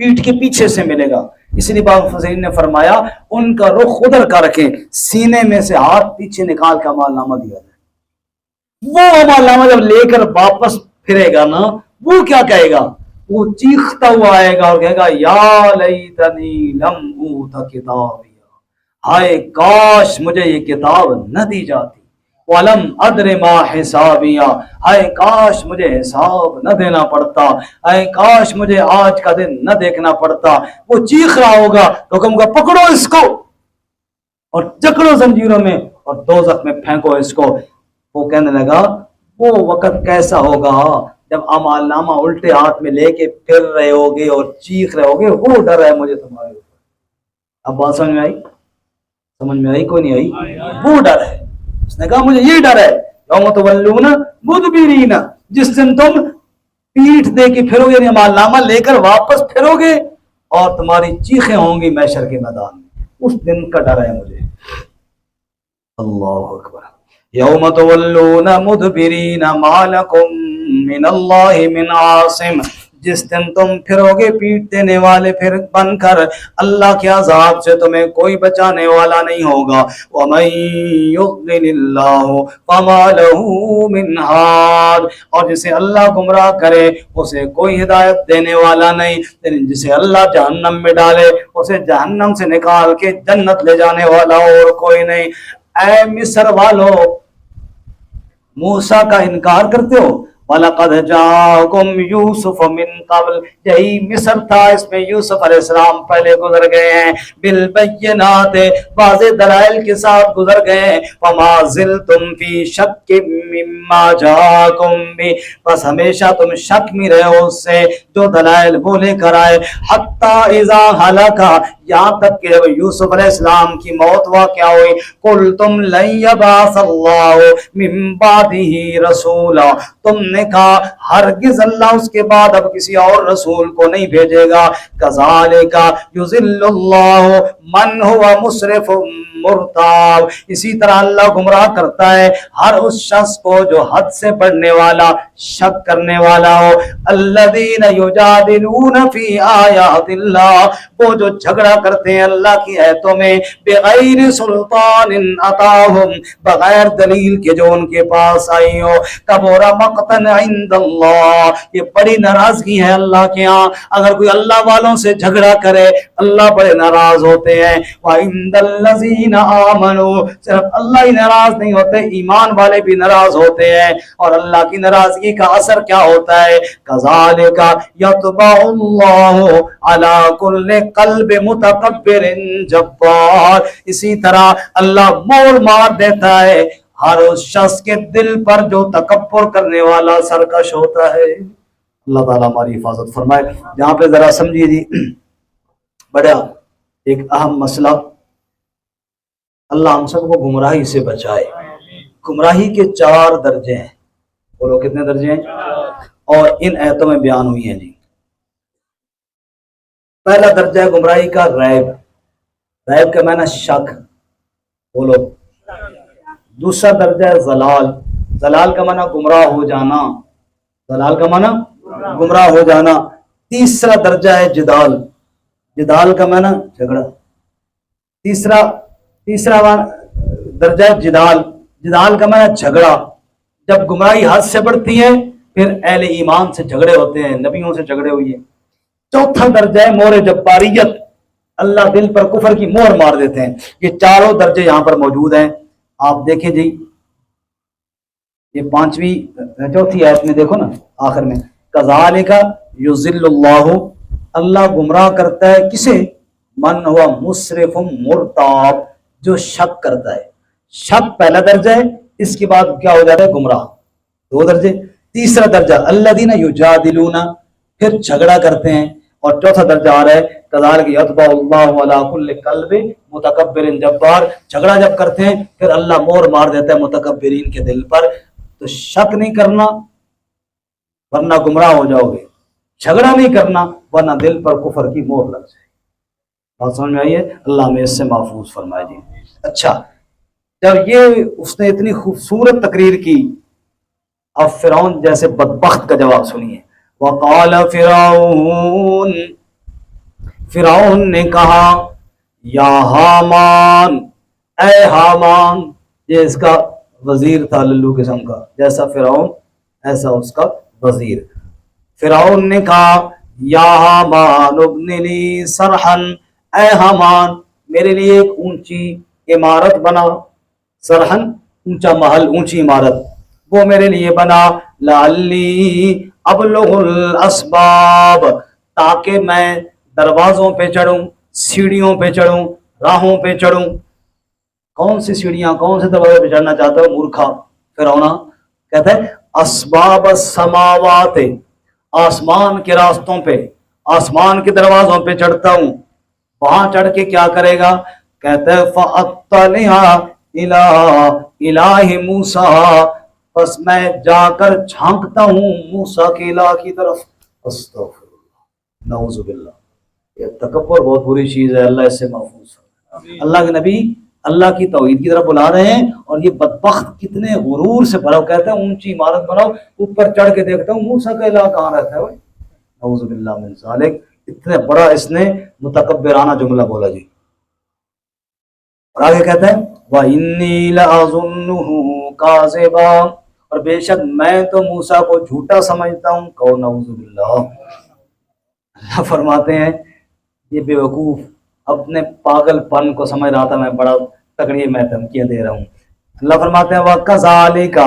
پیٹھ کے پیچھے سے ملے گا. اس لیے بعض مفسرین نے فرمایا ان کا رخ ادھر کا رکھیں، سینے میں سے ہاتھ پیچھے نکال کے اعمال نامہ دیا جائے. وہ اعمال نامہ جب لے کر واپس پھرے گا نا، وہ کیا کہے گا؟ وہ چیختا ہوا آئے گا اور کہے گا یا لیتنی لم اوت کتابیا، ہائے کاش مجھے یہ کتاب نہ دی جاتی. وَلَمْ أَدْرِ مَا حِسَابِيَا، ہائے کاش مجھے حساب نہ دینا پڑتا، ہائے کاش مجھے آج کا دن نہ دیکھنا پڑتا. وہ چیخ رہا ہوگا تو کہوں گا پکڑو اس کو اور جکڑو زنجیروں میں اور دوزخ میں پھینکو اس کو. وہ کہنے لگا وہ وقت کیسا ہوگا جب اعمال نامہ الٹے ہاتھ میں لے کے پھر رہے ہوگے اور چیخ رہے ہوگے وہ ڈر ہے مجھے تمہارے اوپر. اب بات سمجھ میں آئی؟ سمجھ میں آئی؟ کوئی نہیں آئی؟ وہ ڈر ہے. اس نے کہا مجھے یہ ڈر ہے یوم تولون مدبرین، جس دن تم پیٹھ دے کے پھرو گے، یعنی اعمال نامہ لے کر واپس پھرو گے اور تمہاری چیخیں ہوں گی محشر کے میدان میں. اس دن کا ڈر ہے مجھے. اللہ اکبر. یوم تولون مدبرین ما لکم من اللہ من عاصم، جس دن تم پھرو گے پیٹ دینے والے پھر بن کر، اللہ کے عذاب سے تمہیں کوئی بچانے والا نہیں ہوگا. وَمَن يُضْلِلِ اللَّهُ فَمَا لَهُ مِنْ هَادٍ، اور جسے اللہ گمراہ کرے اسے کوئی ہدایت دینے والا نہیں. جسے اللہ جہنم میں ڈالے اسے جہنم سے نکال کے جنت لے جانے والا اور کوئی نہیں. اے مصر والو، موسیٰ کا انکار کرتے ہو. وَلَقَدْ جَاءَكُمْ يُوسُفُ مِنْ قَبْلُ، یہی مصر تھا، اس میں یوسف علیہ السلام پہلے گزر گئے ہیں. بِالْبَيِّنَاتِ، واضح دلائل کے ساتھ گزر گئے ہیں. وَمَا زِلْتُمْ فِي شَكٍّ مِّمَّا جَاءَكُمْ بِهِ، بس ہمیشہ تم شک میں رہے ہو اس سے جو دلائل وہ لے کر آئے. حَتَّى إِذَا هَلَكَ، یہاں تک کہ جب یوسف علیہ السلام کی موت واقع ہوئی. قُلْتُمْ لَن يَبْعَثَ اللَّهُ مِن بَعْدِهِ رَسُولًا، تم نے کہا ہرگز اللہ اس کے بعد اب کسی اور رسول کو نہیں بھیجے گا. كَذَلِكَ يُضِلُّ اللَّهُ مَنْ هُوَ مُسْرِفٌ مرتاب، اسی طرح اللہ گمراہ کرتا ہے ہر اس شخص کو جو حد سے بڑھنے والا، شک کرنے والا ہو. الذین یجادلون فی آیات اللہ، وہ جو جھگڑا کرتے ہیں اللہ کی آیتوں میں. بغیر سلطان اتاہم، بغیر دلیل کے جو ان کے پاس آئی ہو. کبر مقتا عند اللہ، یہ بڑی ناراضگی ہے اللہ کے ہاں. اگر کوئی اللہ والوں سے جھگڑا کرے اللہ بڑے ناراض ہوتے ہیں. وعند الذین آمنوا، صرف اللہ ہی ناراض نہیں ہوتے، ایمان والے بھی ناراض ہوتے ہیں. اور اللہ کی ناراضگی کا اثر کیا ہوتا ہے؟ کذالک یطبع اللہ علی کل قلب متکبر جبار، اسی طرح اللہ مور مار دیتا ہے ہر اس شخص کے دل پر جو تکبر کرنے والا سرکش ہوتا ہے. اللہ تعالیٰ ہماری حفاظت فرمائے. یہاں پہ ذرا سمجھیے جی، بڑا ایک اہم مسئلہ، اللہ ہم سب کو گمراہی سے بچائے. گمراہی کے 4 درجے ہیں. بولو کتنے درجے ہیں؟ اور ان آیتوں میں بیان ہوئی ہیں جی. پہلا درجہ ہے گمراہی کا ریب. ریب کا معنی شک، بولو. دوسرا درجہ ہے ضلال. ضلال کا معنی گمراہ ہو جانا. ضلال کا معنی گمراہ ہو جانا. تیسرا درجہ ہے جدال. جدال کا معنی جھگڑا. تیسرا درجہ ہے جدال. جدال کا معنی جھگڑا. جب گمراہی حد سے بڑھتی ہے پھر اہل ایمان سے جھگڑے ہوتے ہیں، نبیوں سے جھگڑے ہوئی ہیں. چوتھا درجہ ہے مور جباریت، اللہ دل پر کفر کی مور مار دیتے ہیں. یہ چاروں درجے یہاں پر موجود ہیں. آپ دیکھیں جی، یہ چوتھی آیت میں دیکھو نا آخر میں، کذالک یضل اللہ، اللہ گمراہ کرتا ہے کسے؟ من ہوا مسرف مرتاب، جو شک کرتا ہے. شک پہلا درجہ ہے، اس کے بعد کیا ہو جاتا ہے؟ گمراہ. 2 درجے. تیسرا درجہ الذین یجادلون، پھر جھگڑا کرتے ہیں، اور چوتھا درجہ آ رہا ہے کذالک یطبع اللہ علی کل قلب متکبر جبار، جھگڑا جب کرتے ہیں پھر اللہ مہر مار دیتا ہے متکبرین کے دل پر۔ تو شک نہیں کرنا ورنہ گمراہ ہو جاؤ گے، جھگڑا نہیں کرنا ورنہ دل پر کفر کی مہر لگ جائے۔ بات سمجھ میں آئی ہے؟ اللہ ہمیں اس سے محفوظ فرمائے جی۔ اچھا، جب یہ اس نے اتنی خوبصورت تقریر کی، اب فرعون جیسے بدبخت کا جواب سنیے۔ وقال فرعون، فرعون نے کہا، یا حامان، اے حامان، یہ اس کا وزیر تھا للو قسم کا، جیسا فرعون ایسا اس کا وزیر۔ فرعون نے کہا، یا حامان ابن لی صرحا، اے حامان میرے لیے ایک اونچی عمارت بنا، صرحن اونچا محل، اونچی عمارت، وہ میرے لیے بنا، لعلی ابلغ الاسباب، تاکہ میں دروازوں پہ چڑھوں، سیڑھیوں پہ چڑھوں، راہوں پہ چڑھوں۔ کون سی سیڑھیاں، کون سے دروازے پہ چڑھنا چاہتا ہے مورکھا فرعون؟ کہتا ہے اسباب السماوات، آسمان کے راستوں پہ، آسمان کے دروازوں پہ چڑھتا ہوں۔ وہاں چڑھ کے کیا کرے گا؟ کہتا ہے فاطلع الی الہ موسیٰ، بس میں جا کر جھانکتا ہوں موسیٰ کے الہ کی طرف۔ استغفر اللہ، نعوذ باللہ، یہ تکبر بہت بری چیز ہے، اللہ اس سے محفوظ فرمائے۔ اللہ کے نبی اللہ کی توحید کی طرف بلا رہے ہیں اور یہ بدبخت کتنے غرور سے بھرا، کہتا ہے اونچی عمارت بناؤ، اوپر چڑھ کے دیکھتا ہوں موسیٰ کا الہ کہاں رہتا ہے۔ نعوذ باللہ من ذالک، اتنے بڑا اس نے متکبرانہ جملہ بولا جی۔ اور آگے کہتا ہے وَإِنِّي لَأَظُنُّهُ كَاذِبًا، اور بے شک میں تو موسیٰ کو جھوٹا سمجھتا ہوں۔ کہو نعوذ باللہ۔ اللہ فرماتے ہیں یہ بے وقوف اپنے پاگل پن کو سمجھ رہا تھا میں بڑا تکڑی میں دھمکیاں دے رہا ہوں۔ اللہ فرماتے ہیں وَكَذَلِكَ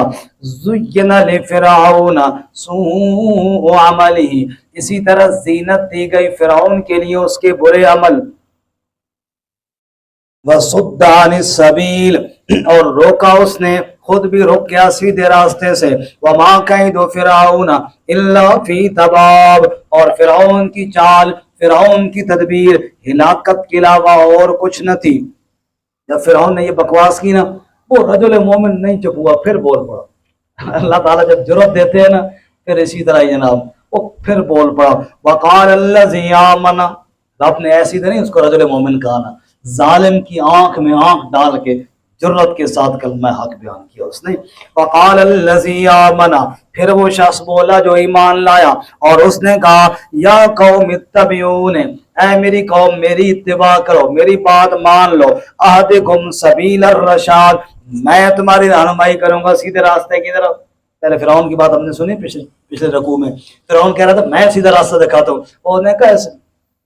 زُيِّنَ لِفِرْعَوْنَ سُوءُ عَمَلِهِ، اسی طرح زینت دی گئی فرعون کے لیے اس کے برے عمل، وَصُدَّ عَنِ السَّبِيلِ، اور روکا اس نے، خود بھی رک گیا سیدھے راستے سے، وَمَا كَيْدُ فِرْعَوْنَ إِلَّا فِي تَبَابٍ، اور فرعون کی چال، فرعون کی تدبیر ہلاکت کے علاوہ اور کچھ نہ تھی۔ جب فرعون نے یہ بکواس کی نا، وہ رجل مومن نہیں چپ ہوا، پھر بول پڑا۔ اللہ تعالیٰ جب جرأت دیتے ہیں نا پھر اسی طرح ہی جناب وہ پھر بول پڑا۔ وَقَالَ الَّذِي آمَنَ، رب نے ایسی طرح اس کو رجل مومن کہا نا، ظالم کی آنکھ میں آنکھ ڈال کے جرت کے ساتھ کلمہ حق بیان کیا اس نے۔ وقال الذی آمن، پھر وہ شخص بولا جو ایمان لایا، اور اس نے کہا یا قوم اتبعون، اے میری قوم میری اتباع کرو، میری بات مان لو، اہدکم سبیل الرشاد، میں تمہاری رہنمائی کروں گا سیدھے راستے کی طرف۔ پہلے فرعون کی بات ہم نے سنی پچھلے رکوع میں، فرعون کہہ رہا تھا میں سیدھا راستہ دکھاتا ہوں، اور نے کہا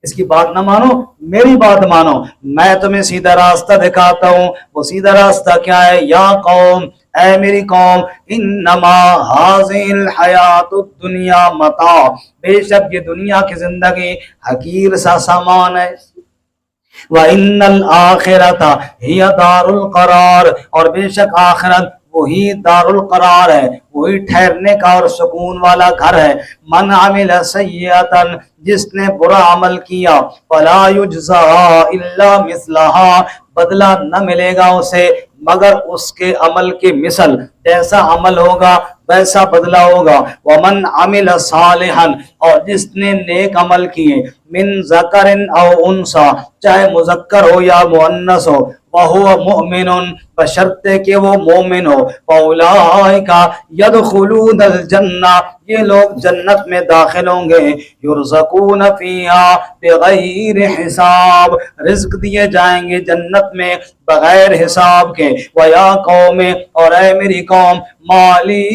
اس کی بات نہ مانو، میری بات مانو، میں تمہیں سیدھا راستہ دکھاتا ہوں۔ وہ سیدھا راستہ کیا ہے؟ یا قوم، اے میری قوم، انما ھذہ الحیات الدنیا متاع، بے شک یہ دنیا کی زندگی حقیر سا سامان ہے، وَإِنَّ الْآخِرَةَ هِيَ دَارُ الْقَرَارِ، اور بے شک آخرت وہی دار القرار ہے، وہی ٹھہرنے کا اور سکون والا گھر ہے۔ من عمل سیئۃ، جس نے برا عمل کیا، فلا یجزا الا مثلها، بدلہ نہ ملے گا اسے مگر اس کے عمل کے مثل، جیسا عمل ہوگا ویسا بدلہ ہوگا۔ ومن عمل صالحا، اور جس نے نیک عمل کیے، من ذکر او انثی، چاہے مذکر ہو یا مؤنث ہو، وہو مؤمن، بشرطے کہ وہ مومن ہو، فاولئک یدخلون الجنہ، یہ لوگ جنت میں داخل ہوں گے، یرزقون فیہا بغیر حساب، رزق دیے جائیں گے جنت میں بغیر حساب کے۔ ویا قوم، اور اے میری قوم، مالی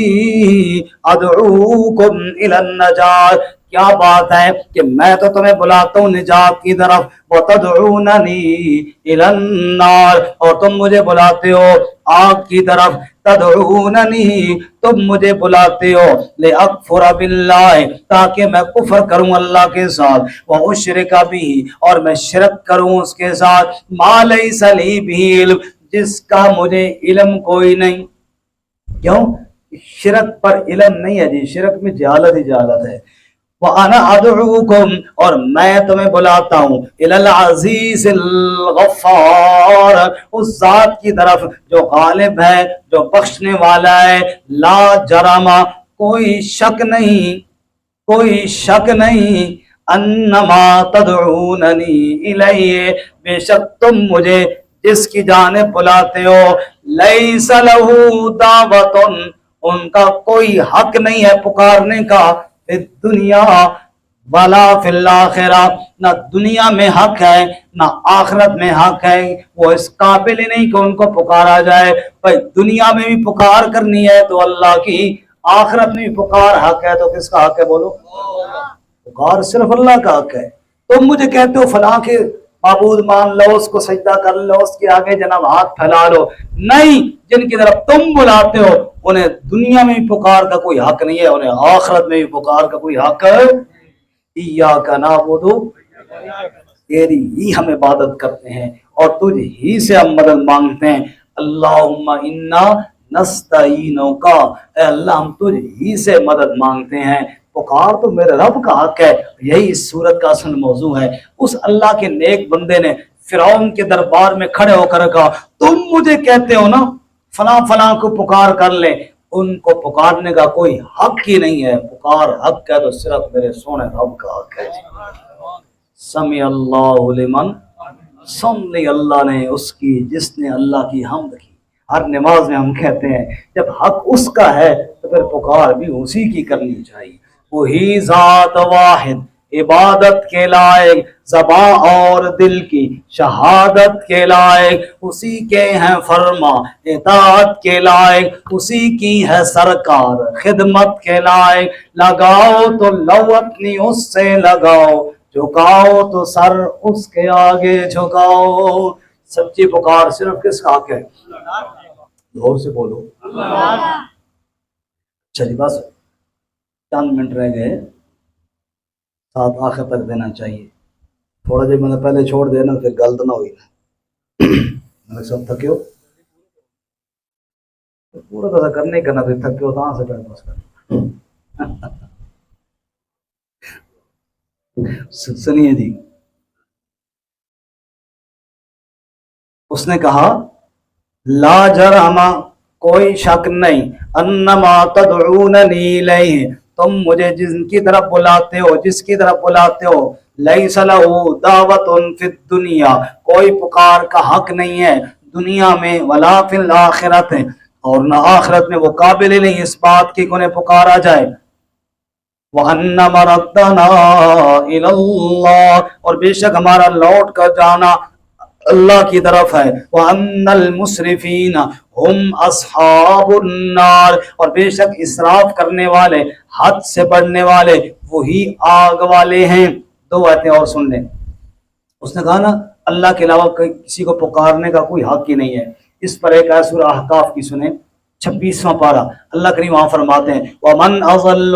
ادعوکم الی النجات، کیا بات ہے کہ میں تو تمہیں بلاتا ہوں نجات کی طرف، وتدعوننی الی النار، اور تم مجھے بلاتے ہو آگ کی طرف، تدعوننی، تم مجھے بلاتے ہو لأکفر باللہ، تاکہ میں کفر کروں اللہ کے ساتھ، واشرک بہ، اور میں شرک کروں اس کے ساتھ، ما لیس لی بہ علم، جس کا مجھے علم کوئی نہیں۔ کیوں؟ شرک پر علم نہیں ہے جی، شرک میں جہالت ہی جہالت ہے۔ وَأَنَا أَدْعُوكُمْ اور میں تمہیں بلاتا ہوں إِلَى الْعَزِيزِ الْغَفَّارِ اس ذات کی طرف جو غالب ہے، جو بخشنے والا ہے. لا جرم کوئی شک نہیں، کوئی شک نہیں، انما تدعوننی الیہ بے شک تم مجھے جس کی جانب بلاتے ہو، لیس لہ دعوت ان کا کوئی حق نہیں ہے پکارنے کا، فی الدنیا ولا فی الآخرہ نہ دنیا میں حق ہے نہ آخرت میں حق ہے. وہ اس قابل ہی نہیں کہ ان کو پکارا جائے. بھائی دنیا میں بھی پکار کرنی ہے تو اللہ کی، آخرت میں بھی پکار حق ہے تو کس کا حق ہے بولو؟ پکار صرف اللہ کا حق ہے. تم مجھے کہتے ہو فلاں کے معبود مان لو، اس کو سجدہ کر لو، اس کے آگے جناب ہاتھ پھیلا لو. نہیں، جن کی طرف تم بلاتے ہو انہیں دنیا میں بھی پکار کا کوئی حق نہیں ہے، انہیں آخرت میں بھی پکار کا کوئی حق ہے. ایاک نعبد تیری ہی ہم عبادت کرتے ہیں اور تجھ ہی سے ہم مدد مانگتے ہیں. اللہم انا نستعینک اے اللہ ہم تجھ ہی سے مدد مانگتے ہیں. پکار تو میرے رب کا حق ہے. یہی اس سورت کا اصل موضوع ہے. اس اللہ کے نیک بندے نے فرعون کے دربار میں کھڑے ہو کر کہا تم مجھے کہتے ہو نا فلاں فلاں کو پکار کر لے، ان کو پکارنے کا کوئی حق ہی نہیں ہے. پکار حق ہے تو صرف میرے سونے رب کا حق ہے. سمع اللہ لمن، سن لی اللہ نے اس کی جس نے اللہ کی حمد کی. ہر نماز میں ہم کہتے ہیں جب حق اس کا ہے تو پھر پکار بھی اسی کی کرنی چاہیے. وہی ذات واحد عبادت کے لائق، زباں اور دل کی شہادت کے لائق، اسی کے ہیں فرما اطاعت کے لائق، اسی کی ہے سرکار خدمت کے لائق. لگاؤ تو لو اپنی اس سے لگاؤ، جھکاؤ تو سر اس کے آگے جھکاؤ. سچی پکار صرف کس کا حق ہے؟ زور سے بولو. چلیے بس چند منٹ رہ گئے، ساتھ آخر تک دینا چاہیے. تھوڑا جب میں نے پہلے چھوڑ دیا نا پھر غلط نہ ہوئی. میں سب تھکے ہو پورا تو کرنے کرنا، پھر تھکے ہو تو سے کر بس کر. سنیے جی، اس نے کہا لا جرم کوئی شک نہیں، انما تدعوننی الیہ تم مجھے جن کی طرف بلاتے ہو، جس کی طرف بلاتے ہو، لیس لہ دعوت فی الدنیا کوئی پکار کا حق نہیں ہے دنیا میں، ولا فی الآخرت اور نہ آخرت میں، وہ قابل ہی نہیں اس بات کی کہ انہیں پکارا جائے. وَأَنَّ مَرَدَّنَا إِلَى اللَّهِ اور بے شک ہمارا لوٹ کر جانا اللہ کی طرف ہے. وَأَنَّ الْمُسْرِفِينَ هُمْ أَصْحَابُ النَّارِ اور بے شک اسراف کرنے والے، حد سے بڑھنے والے وہی آگ والے ہیں. دو باتیں اور سن لیں. اس نے کہا نا اللہ کے علاوہ کسی کو پکارنے کا کوئی حق ہی نہیں ہے. اس پر ایک آیت سورہ احقاف کی سنیں، 26واں پارہ. اللہ کریم وہاں فرماتے ہیں وَمَنْ أَضَلُّ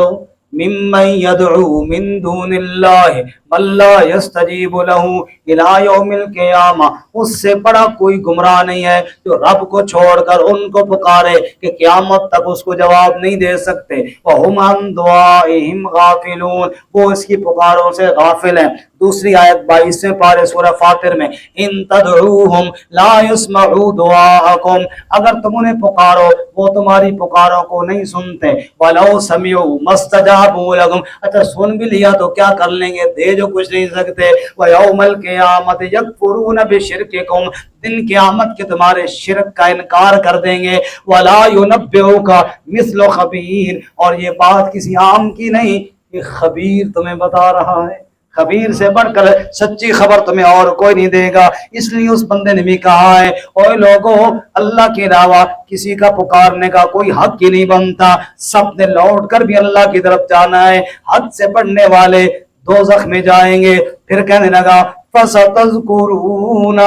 ممن يدعو من دون اللہ من لا يستجیب له الى یوم القیامہ اس سے بڑا کوئی گمراہ نہیں ہے جو رب کو چھوڑ کر ان کو پکارے کہ قیامت تک اس کو جواب نہیں دے سکتے. وَهُمْ عَنْ دُعَائِهِمْ غَافِلُونَ وہ اس کی پکاروں سے غافل ہیں. دوسری آیت 22ویں پارے سورہ فاطر میں ان تدعوہم لا يسمعوا دعاءکم اگر تم انہیں پکارو وہ تمہاری پکاروں کو نہیں سنتے. وَلَوْ سَمِعُوا مَسْتَجَابُوا لَكُمْ اچھا سن بھی لیا تو کیا کر لیں گے، دے جو کچھ نہیں سکتے. وَيَوْمَ الْقِيَامَةِ يَكْفُرُونَ بِشِرْكِكُمْ دن قیامت کے تمہارے شرک کا انکار کر دیں گے. وَلَا يُنَبِّئُكَ مِثْلُ خَبِيرٍ اور یہ بات کسی عام کی نہیں، یہ خبیر تمہیں بتا رہا ہے. خبیر سے بڑھ کر سچی خبر تمہیں اور کوئی نہیں دے گا. اس لیے اس بندے نے بھی کہا ہے اوے لوگوں اللہ کے علاوہ کسی کا پکارنے کا کوئی حق ہی نہیں بنتا، سب نے لوٹ کر بھی اللہ کی طرف جانا ہے. حد سے بڑھنے والے دوزخ میں جائیں گے. پھر کہنے لگا فَسَتَذْكُرُونَ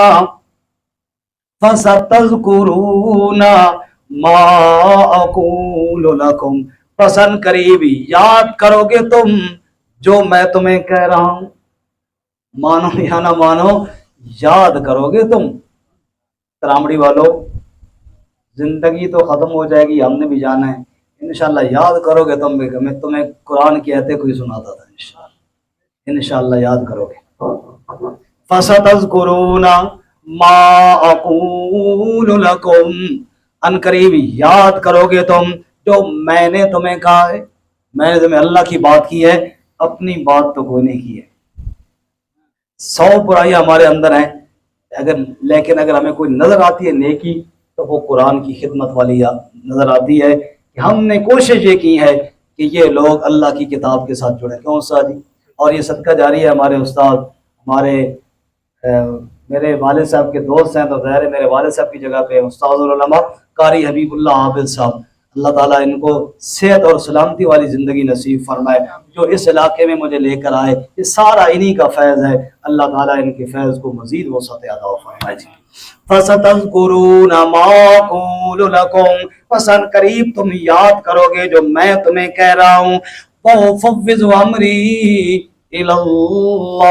مَا أَقُولُ لَكُمْ پسند قریبی یاد کرو گے تم جو میں تمہیں کہہ رہا ہوں. مانو یا نہ مانو یاد کرو گے تم. ترامڑی والو زندگی تو ختم ہو جائے گی، ہم نے بھی جانا ہے. انشاءاللہ یاد کرو گے تم بھی کہ میں تمہیں قرآن کی آیتیں کوئی سناتا تھا، انشاءاللہ یاد کرو گے۔ فَسَتَذْكُرُونَ مَا أَقُولُ لَكُمْ، ان قریب یاد کرو گے تم جو میں نے تمہیں کہا ہے۔ میں نے تمہیں اللہ کی بات کی ہے، اپنی بات تو کوئی نہیں کی ہے۔ 100 برائیاں ہمارے اندر ہیں، لیکن اگر ہمیں کوئی نظر آتی ہے نیکی تو وہ قرآن کی خدمت والی نظر آتی ہے کہ ہم نے کوشش یہ کی ہے کہ یہ لوگ اللہ کی کتاب کے ساتھ جڑیں۔ کیوں استاد جی؟ اور یہ صدقہ جاری ہے۔ ہمارے استاد میرے والد صاحب کے دوست ہیں، تو ظاہر ہے میرے والد صاحب کی جگہ پہ استاد العلماء قاری حبیب اللہ حافظ صاحب، اللہ تعالیٰ ان کو صحت اور سلامتی والی زندگی نصیب فرمائے، جو اس علاقے میں مجھے لے کر آئے، یہ سارا انہی کا فیض ہے۔ اللہ تعالیٰ ان کے فیض کو مزید وسعت عطا فرمائے۔ فَسَتَذْكُرُونَ مَا أَقُولُ لَكُمْ، پس ان قریب تم یاد کرو گے جو میں تمہیں کہہ رہا ہوں۔ وَأُفَوِّضُ أَمْرِي إِلَى اللَّهِ،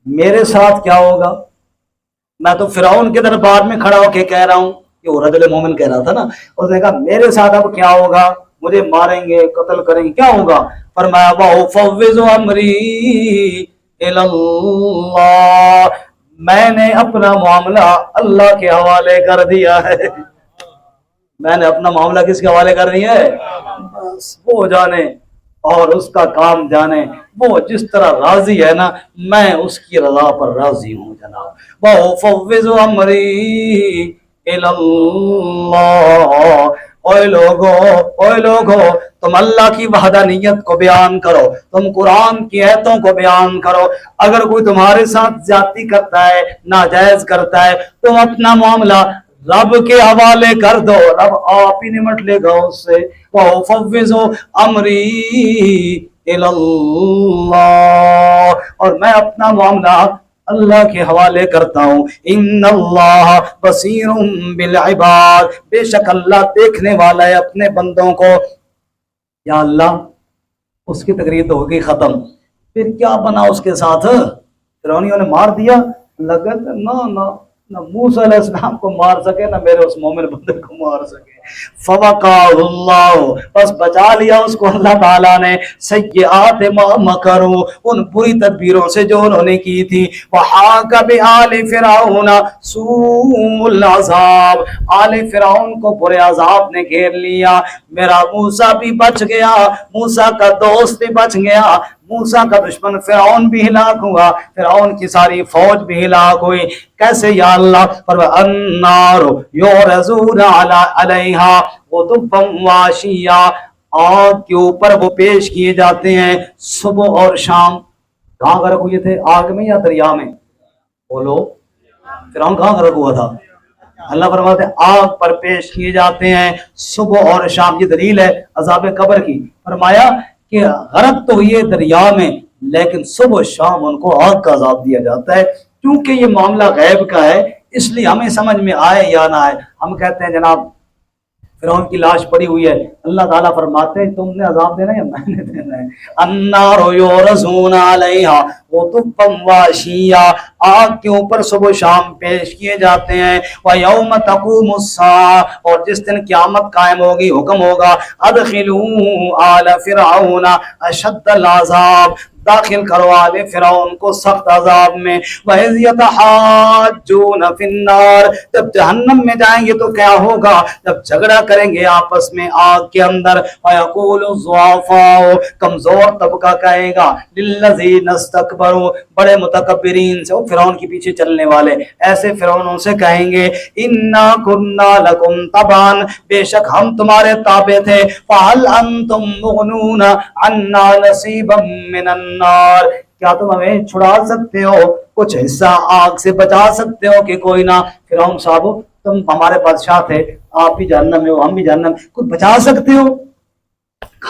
میرے ساتھ کیا ہوگا؟ میں تو فرعون کے دربار میں کھڑا ہو کے کہہ رہا ہوں، کہ وہ رجل مومن کہہ رہا تھا نا، اس نے کہا میرے ساتھ اب کیا ہوگا؟ مجھے ماریں گے، قتل کریں گے، کیا ہوگا؟ فرمایا وَأُفَوِّضُ أَمْرِي إِلَى اللَّهِ، میں نے اپنا معاملہ اللہ کے حوالے کر دیا ہے۔ میں نے اپنا معاملہ کس کے حوالے کر دیا ہے؟ بس وہ جانے اور اس کا کام جانے، وہ جس طرح راضی ہے نا، میں اس کی رضا پر راضی ہوں جناب۔ وَأُفَوِّضُ أَمْرِي إِلَى اللَّهِ، اوے لوگو تم اللہ کی وحدانیت کو بیان کرو، تم قرآن کی آیتوں کو بیان کرو۔ اگر کوئی تمہارے ساتھ زیادتی کرتا ہے، ناجائز کرتا ہے، تم اپنا معاملہ رب کے حوالے کر دو، رب آپ ہی نمٹ لے گا اس سے۔ وَأُفَوِّضُ أَمْرِي إِلَى اللَّهِ، اور میں اپنا معاملہ اللہ کے حوالے کرتا ہوں۔ ان اللہ بصیر بالعباد، بے شک اللہ دیکھنے والا ہے اپنے بندوں کو۔ یا اللہ، اس کی تقریر تو ہو گئی ختم، پھر کیا بنا اس کے ساتھ؟ فرعونیوں نے مار دیا، اللہ کہتا نہ موسیٰ علیہ السلام کو مار سکے، نہ میرے اس مومن بندے کو مار سکے۔ فَوَقَاهُ اللَّهُ، بس بچا لیا اس کو اللہ تعالیٰ نے، سیئات ما مکروا، ان بری تدبیروں سے جو انہوں نے کی تھی۔ وَحَاقَ بِآلِ فِرْعَوْنَ سُوءُ الْعَذَابِ، آل فرعون کو برے عذاب نے گھیر لیا۔ میرا موسیٰ بھی بچ گیا، موسیٰ کا دوست بھی بچ گیا، موسیٰ کا دشمن فرعون بھی ہلاک ہوا، فرعون کی ساری فوج بھی ہلاک ہوئی۔ کیسے یا اللہ؟ النار یعرضون علیہا غدوا وعشیا، آگ کے اوپر وہ پیش کیے جاتے ہیں صبح اور شام۔ کہاں غرق ہوئے تھے؟ آگ میں یا دریا میں؟ بولو، فرعون کہاں غرق ہوا تھا؟ اللہ فرماتے ہیں آگ پر پیش کیے جاتے ہیں صبح اور شام۔ یہ دلیل ہے عذاب قبر کی۔ فرمایا کہ غرق تو ہوئے دریا میں، لیکن صبح شام ان کو آگ کا عذاب دیا جاتا ہے۔ کیونکہ یہ معاملہ غیب کا ہے، اس لیے ہمیں سمجھ میں آئے یا نہ آئے، ہم کہتے ہیں جناب فرعون کی لاش پڑی ہوئی ہے، اللہ تعالیٰ فرماتے ہیں تم نے عذاب دینا ہے یا میں نے دینا ہے؟ النار یعرضون علیہا غدوا وعشیا، آگ کے اوپر صبح شام پیش کیے جاتے ہیں۔ وَيَوْمَ تَقُومُ السَّاعَةُ، اور جس دن قیامت قائم ہوگی حکم ہوگا ادخلوا آل فرعون اشد العذاب، داخل کرو آل فرعون کو سخت عذاب میں۔ وَإِذْ يَتَحَاجُّونَ فِي النَّارِ، جب جہنم میں جائیں گے تو کیا ہوگا؟ جب جھگڑا کریں گے آپس میں آگ کے اندر۔ وَيَقُولُ الضُّعَفَاءُ، کمزور طبقہ کہے گا لِلَّذِينَ اسْتَكْبَرُوا، بڑے متکبرین سے، وہ فرعون کے پیچھے چلنے والے ایسے فرعونوں سے کہیں گے اِنَّا كُنَّا لَكُمْ تَبَعًا، بے شک ہم تمہارے تابع تھے۔ فَهَلْ أَنْتُمْ مُغْنُونَ عَنَّا نَصِيبًا مِّنَ النَّارِ، کیا تم ہمیں چھڑا سکتے ہو، کچھ حصہ آگ سے بچا سکتے ہو کہ کوئی نہ؟ فرعون صاحب تم ہمارے بادشاہ تھے، آپ بھی جہنم میں ہو ہم بھی جہنم، کچھ بچا سکتے ہو؟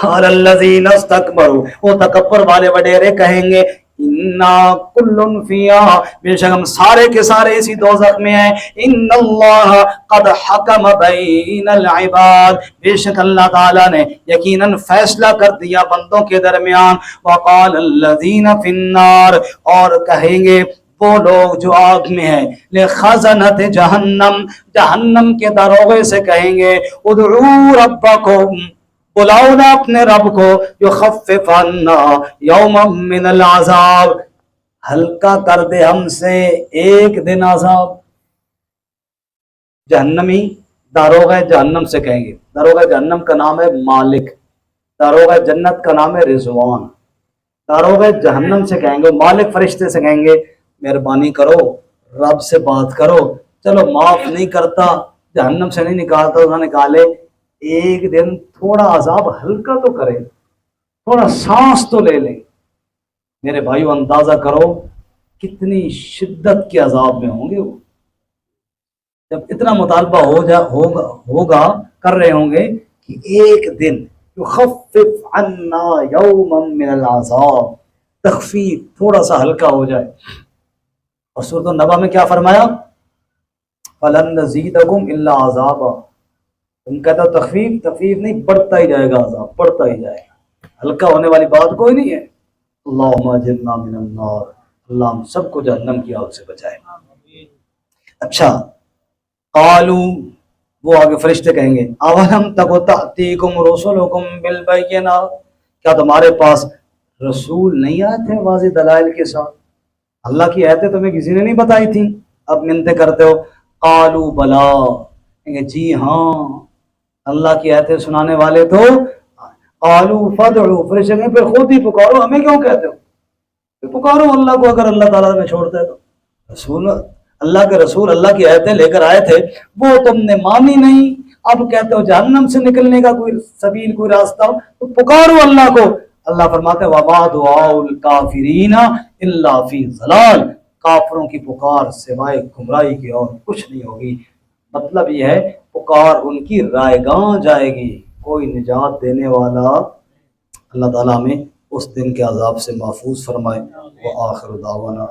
قال الذین استکبروا، وہ تکبر والے وڈیرے کہیں گے انا کل فیہا، بے شک ہم سارے کے سارے اسی دوزخ میں ہیں۔ ان اللہ قد حکم بین العباد، بے شک اللہ تعالیٰ نے یقیناً فیصلہ کر دیا بندوں کے درمیان۔ وقال الذین فی النار، اور کہیں گے وہ لوگ جو آگ میں ہیں، لخزنت جہنم، جہنم کے داروغے سے کہیں گے ادعوا ربکم، بلاؤ نا اپنے رب کو، یخفف عنا یوما من العذاب، ہلکا کر دے ہم سے ایک دن عذاب۔ جہنمی داروغہ جہنم سے کہیں گے، داروغہ جہنم کا نام ہے مالک، داروغہ جنت کا نام ہے رضوان، داروغہ جہنم سے کہیں گے، مالک فرشتے سے کہیں گے مہربانی کرو، رب سے بات کرو، چلو معاف نہیں کرتا، جہنم سے نہیں نکالتا نہ نکالے، ایک دن تھوڑا عذاب ہلکا تو کرے، تھوڑا سانس تو لے لیں۔ میرے بھائیو اندازہ کرو کتنی شدت کے عذاب میں ہوں گے وہ، جب اتنا مطالبہ ہوگا کر رہے ہوں گے کہ ایک دن یخفف عنا یوما من العذاب، تخفیف تھوڑا سا ہلکا ہو جائے۔ اور سورۃ النبا میں کیا فرمایا؟ فلن نزیدکم الا عذابا، تم کہتا ہو تخفیف، تخفیف نہیں، بڑھتا ہی جائے گا عذاب، بڑھتا ہی جائے گا، ہلکا ہونے والی بات کوئی نہیں ہے۔ اللہم اجرنا من النار، اللہ ہم سب کو جہنم کی آگ سے بچائے۔ اچھا، قالو، وہ آگے فرشتے کہیں گے اولم تک تأتیکم رسلکم بالبینات، کیا تمہارے پاس رسول نہیں آئے تھے واضح دلائل کے ساتھ؟ اللہ کی آیتیں تمہیں کسی نے نہیں بتائی تھی، اب منتیں کرتے ہو۔ قالو بلا، کہیں گے جی ہاں اللہ کی آیتیں سنانے والے تو۔ قالو فادعوا، فرشتے کہیں پھر خود ہی پکارو، ہمیں کیوں کہتے ہو؟ پھر پکارو اللہ کو، اگر اللہ تعالیٰ میں چھوڑتا ہے تو۔ رسول، اللہ کے رسول اللہ کی آیتیں لے کر آئے تھے، وہ تم نے مانی نہیں، اب کہتے ہو جہنم سے نکلنے کا کوئی سبیل، کوئی راستہ ہو تو پکارو اللہ کو۔ اللہ فرماتے ہیں وَمَا دُعَاءُ الْكَافِرِينَ إِلَّا فِي ضَلَالٍ، کافروں کی پکار سوائے گمراہی کی اور کچھ نہیں ہوگی۔ مطلب یہ ہے پکار ان کی رائے گاہ جائے گی، کوئی نجات دینے والا۔ اللہ تعالیٰ ہمیں اس دن کے عذاب سے محفوظ فرمائے۔ وآخر دعوانا